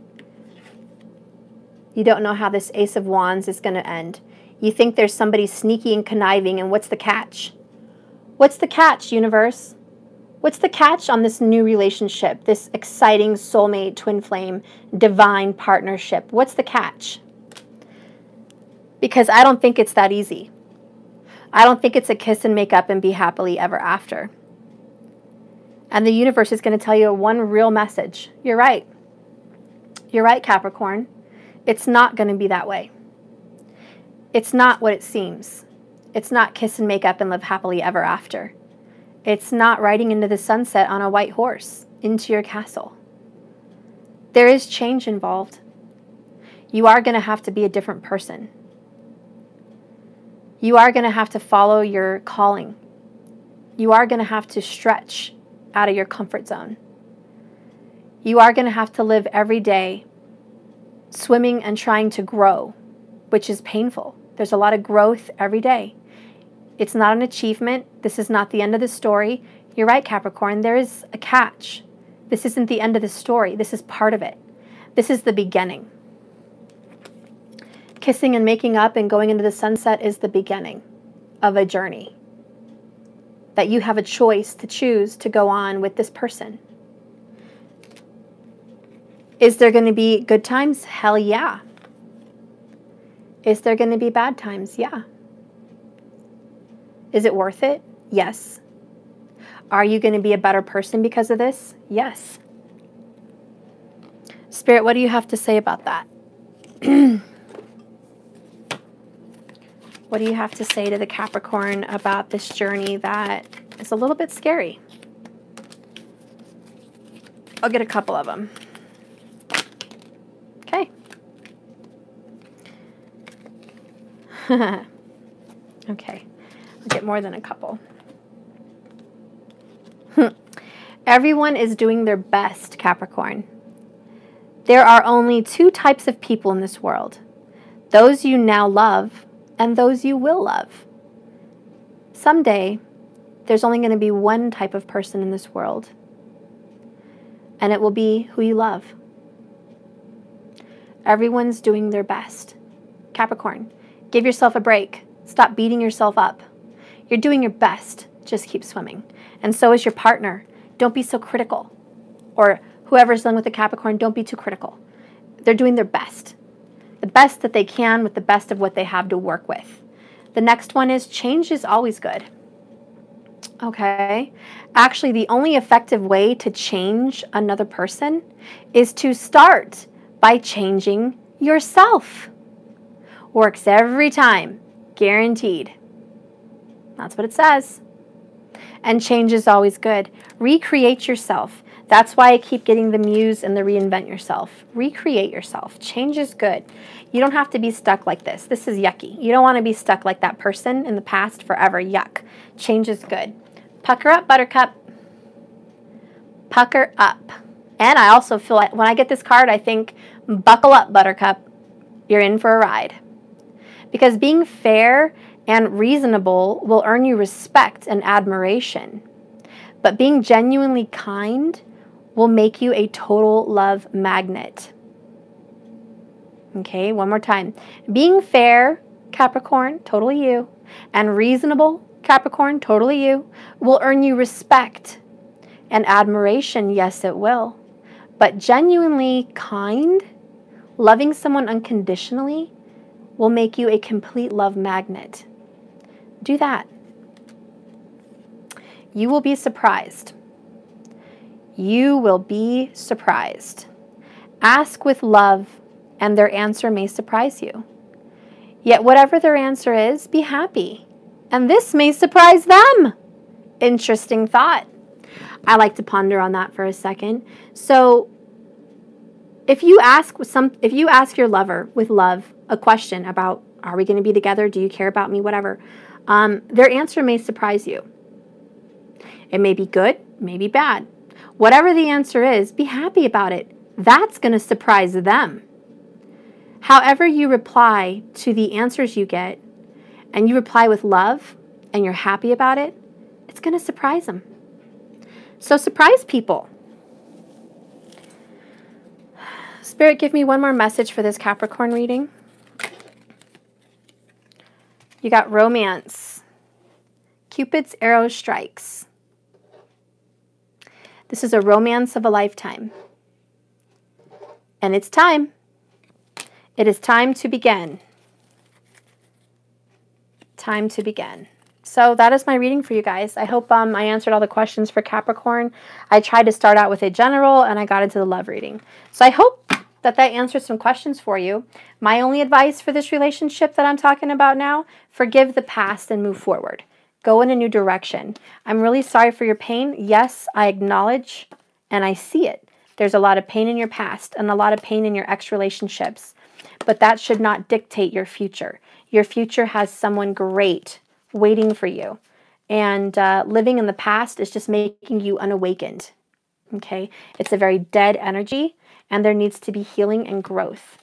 You don't know how this Ace of Wands is going to end. You think there's somebody sneaky and conniving, and what's the catch? What's the catch, universe? What's the catch on this new relationship, this exciting soulmate, twin flame, divine partnership? What's the catch? Because I don't think it's that easy. I don't think it's a kiss and make up and be happily ever after. And the universe is going to tell you one real message. You're right. You're right, Capricorn. It's not going to be that way. It's not what it seems. It's not kiss and make up and live happily ever after. It's not riding into the sunset on a white horse into your castle. There is change involved. You are going to have to be a different person. You are going to have to follow your calling. You are going to have to stretch out of your comfort zone. You are going to have to live every day swimming and trying to grow, which is painful. There's a lot of growth every day. It's not an achievement. This is not the end of the story. You're right, Capricorn. There is a catch. This isn't the end of the story. This is part of it. This is the beginning. Kissing and making up and going into the sunset is the beginning of a journey that you have a choice to choose to go on with this person. Is there going to be good times? Hell yeah. Is there going to be bad times? Yeah. Is it worth it? Yes. Are you going to be a better person because of this? Yes. Spirit, what do you have to say about that? What do you have to say to the Capricorn about this journey that is a little bit scary? I'll get a couple of them. Okay. Okay. I'll get more than a couple. Everyone is doing their best, Capricorn. There are only two types of people in this world. Those you now love and those you will love. Someday, there's only going to be one type of person in this world. And it will be who you love. Everyone's doing their best. Capricorn, give yourself a break. Stop beating yourself up. You're doing your best. Just keep swimming. And so is your partner. Don't be so critical. Or whoever's dealing with the Capricorn, don't be too critical. They're doing their best. The best that they can with the best of what they have to work with. The next one is change is always good. Okay. Actually, the only effective way to change another person is to start by changing yourself. Works every time. Guaranteed. That's what it says. And change is always good. Recreate yourself. That's why I keep getting the muse and the reinvent yourself. Recreate yourself. Change is good. You don't have to be stuck like this. This is yucky. You don't want to be stuck like that person in the past forever. Yuck. Change is good. Pucker up, Buttercup. Pucker up. And I also feel like when I get this card, I think, buckle up, Buttercup. You're in for a ride. Because being fair and reasonable will earn you respect and admiration. But being genuinely kind will make you a total love magnet. Okay, one more time. Being fair, Capricorn, totally you, and reasonable, Capricorn, totally you, will earn you respect and admiration. Yes, it will. But genuinely kind, loving someone unconditionally, will make you a complete love magnet. Do that. You will be surprised. You will be surprised. Ask with love, and their answer may surprise you. Yet whatever their answer is, be happy. And this may surprise them. Interesting thought. I like to ponder on that for a second. So if you ask your lover with love a question about, are we going to be together? Do you care about me? Whatever. Their answer may surprise you. It may be good, may be bad. Whatever the answer is, be happy about it. That's going to surprise them. However you reply to the answers you get, and you reply with love, and you're happy about it, it's going to surprise them. So surprise people. Spirit, give me one more message for this Capricorn reading. You got romance. Cupid's arrow strikes. This is a romance of a lifetime. And it's time. It is time to begin. Time to begin. So that is my reading for you guys. I hope I answered all the questions for Capricorn. I tried to start out with a general and I got into the love reading. So I hope that answers some questions for you. My only advice for this relationship that I'm talking about now, forgive the past and move forward. Go in a new direction. I'm really sorry for your pain. Yes, I acknowledge and I see it. There's a lot of pain in your past and a lot of pain in your ex-relationships. But that should not dictate your future. Your future has someone great waiting for you. And living in the past is just making you unawakened. Okay? It's a very dead energy, and there needs to be healing and growth.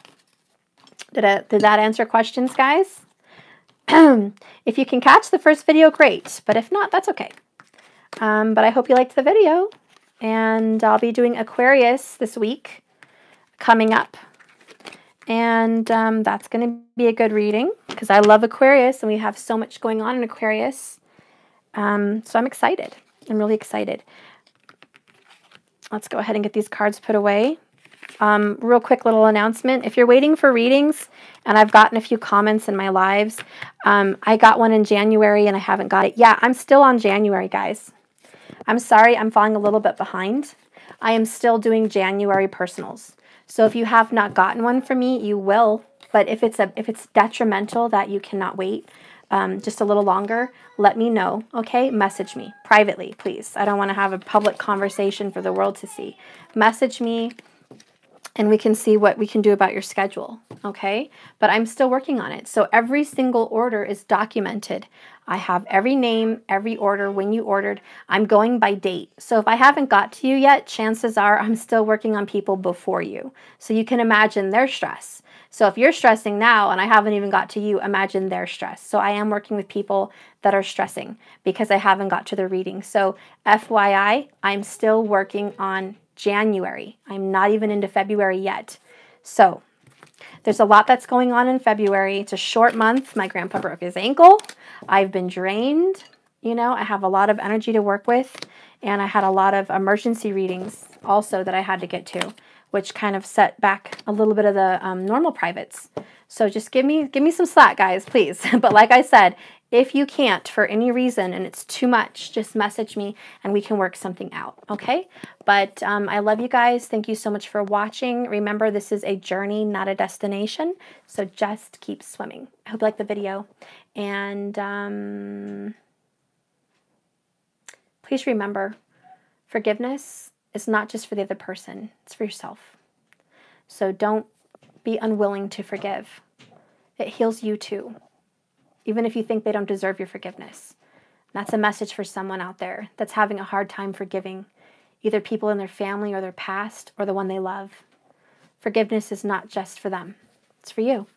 Did that answer questions, guys? If you can catch the first video, great. But if not, that's okay. But I hope you liked the video. And I'll be doing Aquarius this week coming up. And that's going to be a good reading because I love Aquarius and we have so much going on in Aquarius. So I'm excited. I'm really excited. Let's go ahead and get these cards put away. Real quick little announcement. If you're waiting for readings, and I've gotten a few comments in my lives, I got one in January and I haven't got it. Yeah, I'm still on January, guys. I'm sorry, I'm falling a little bit behind. I am still doing January personals. So if you have not gotten one from me, you will. But if it's detrimental that you cannot wait just a little longer, let me know, okay? Message me privately, please. I don't want to have a public conversation for the world to see. Message me and we can see what we can do about your schedule, okay? But I'm still working on it. So every single order is documented. I have every name, every order, when you ordered. I'm going by date. So if I haven't got to you yet, chances are I'm still working on people before you. So you can imagine their stress. So if you're stressing now and I haven't even got to you, imagine their stress. So I am working with people that are stressing because I haven't got to the reading. So FYI, I'm still working on January. I'm not even into February yet. So there's a lot that's going on in February. It's a short month. My grandpa broke his ankle. I've been drained. You know, I have a lot of energy to work with. And I had a lot of emergency readings also that I had to get to, which kind of set back a little bit of the normal privates. So just give me some slack, guys, please. But like I said, if you can't for any reason and it's too much, just message me and we can work something out, okay? But I love you guys. Thank you so much for watching. Remember, this is a journey, not a destination. So just keep swimming. I hope you liked the video. And please remember, forgiveness is not just for the other person. It's for yourself. So don't be unwilling to forgive. It heals you too, even if you think they don't deserve your forgiveness. That's a message for someone out there that's having a hard time forgiving either people in their family or their past or the one they love. Forgiveness is not just for them. It's for you.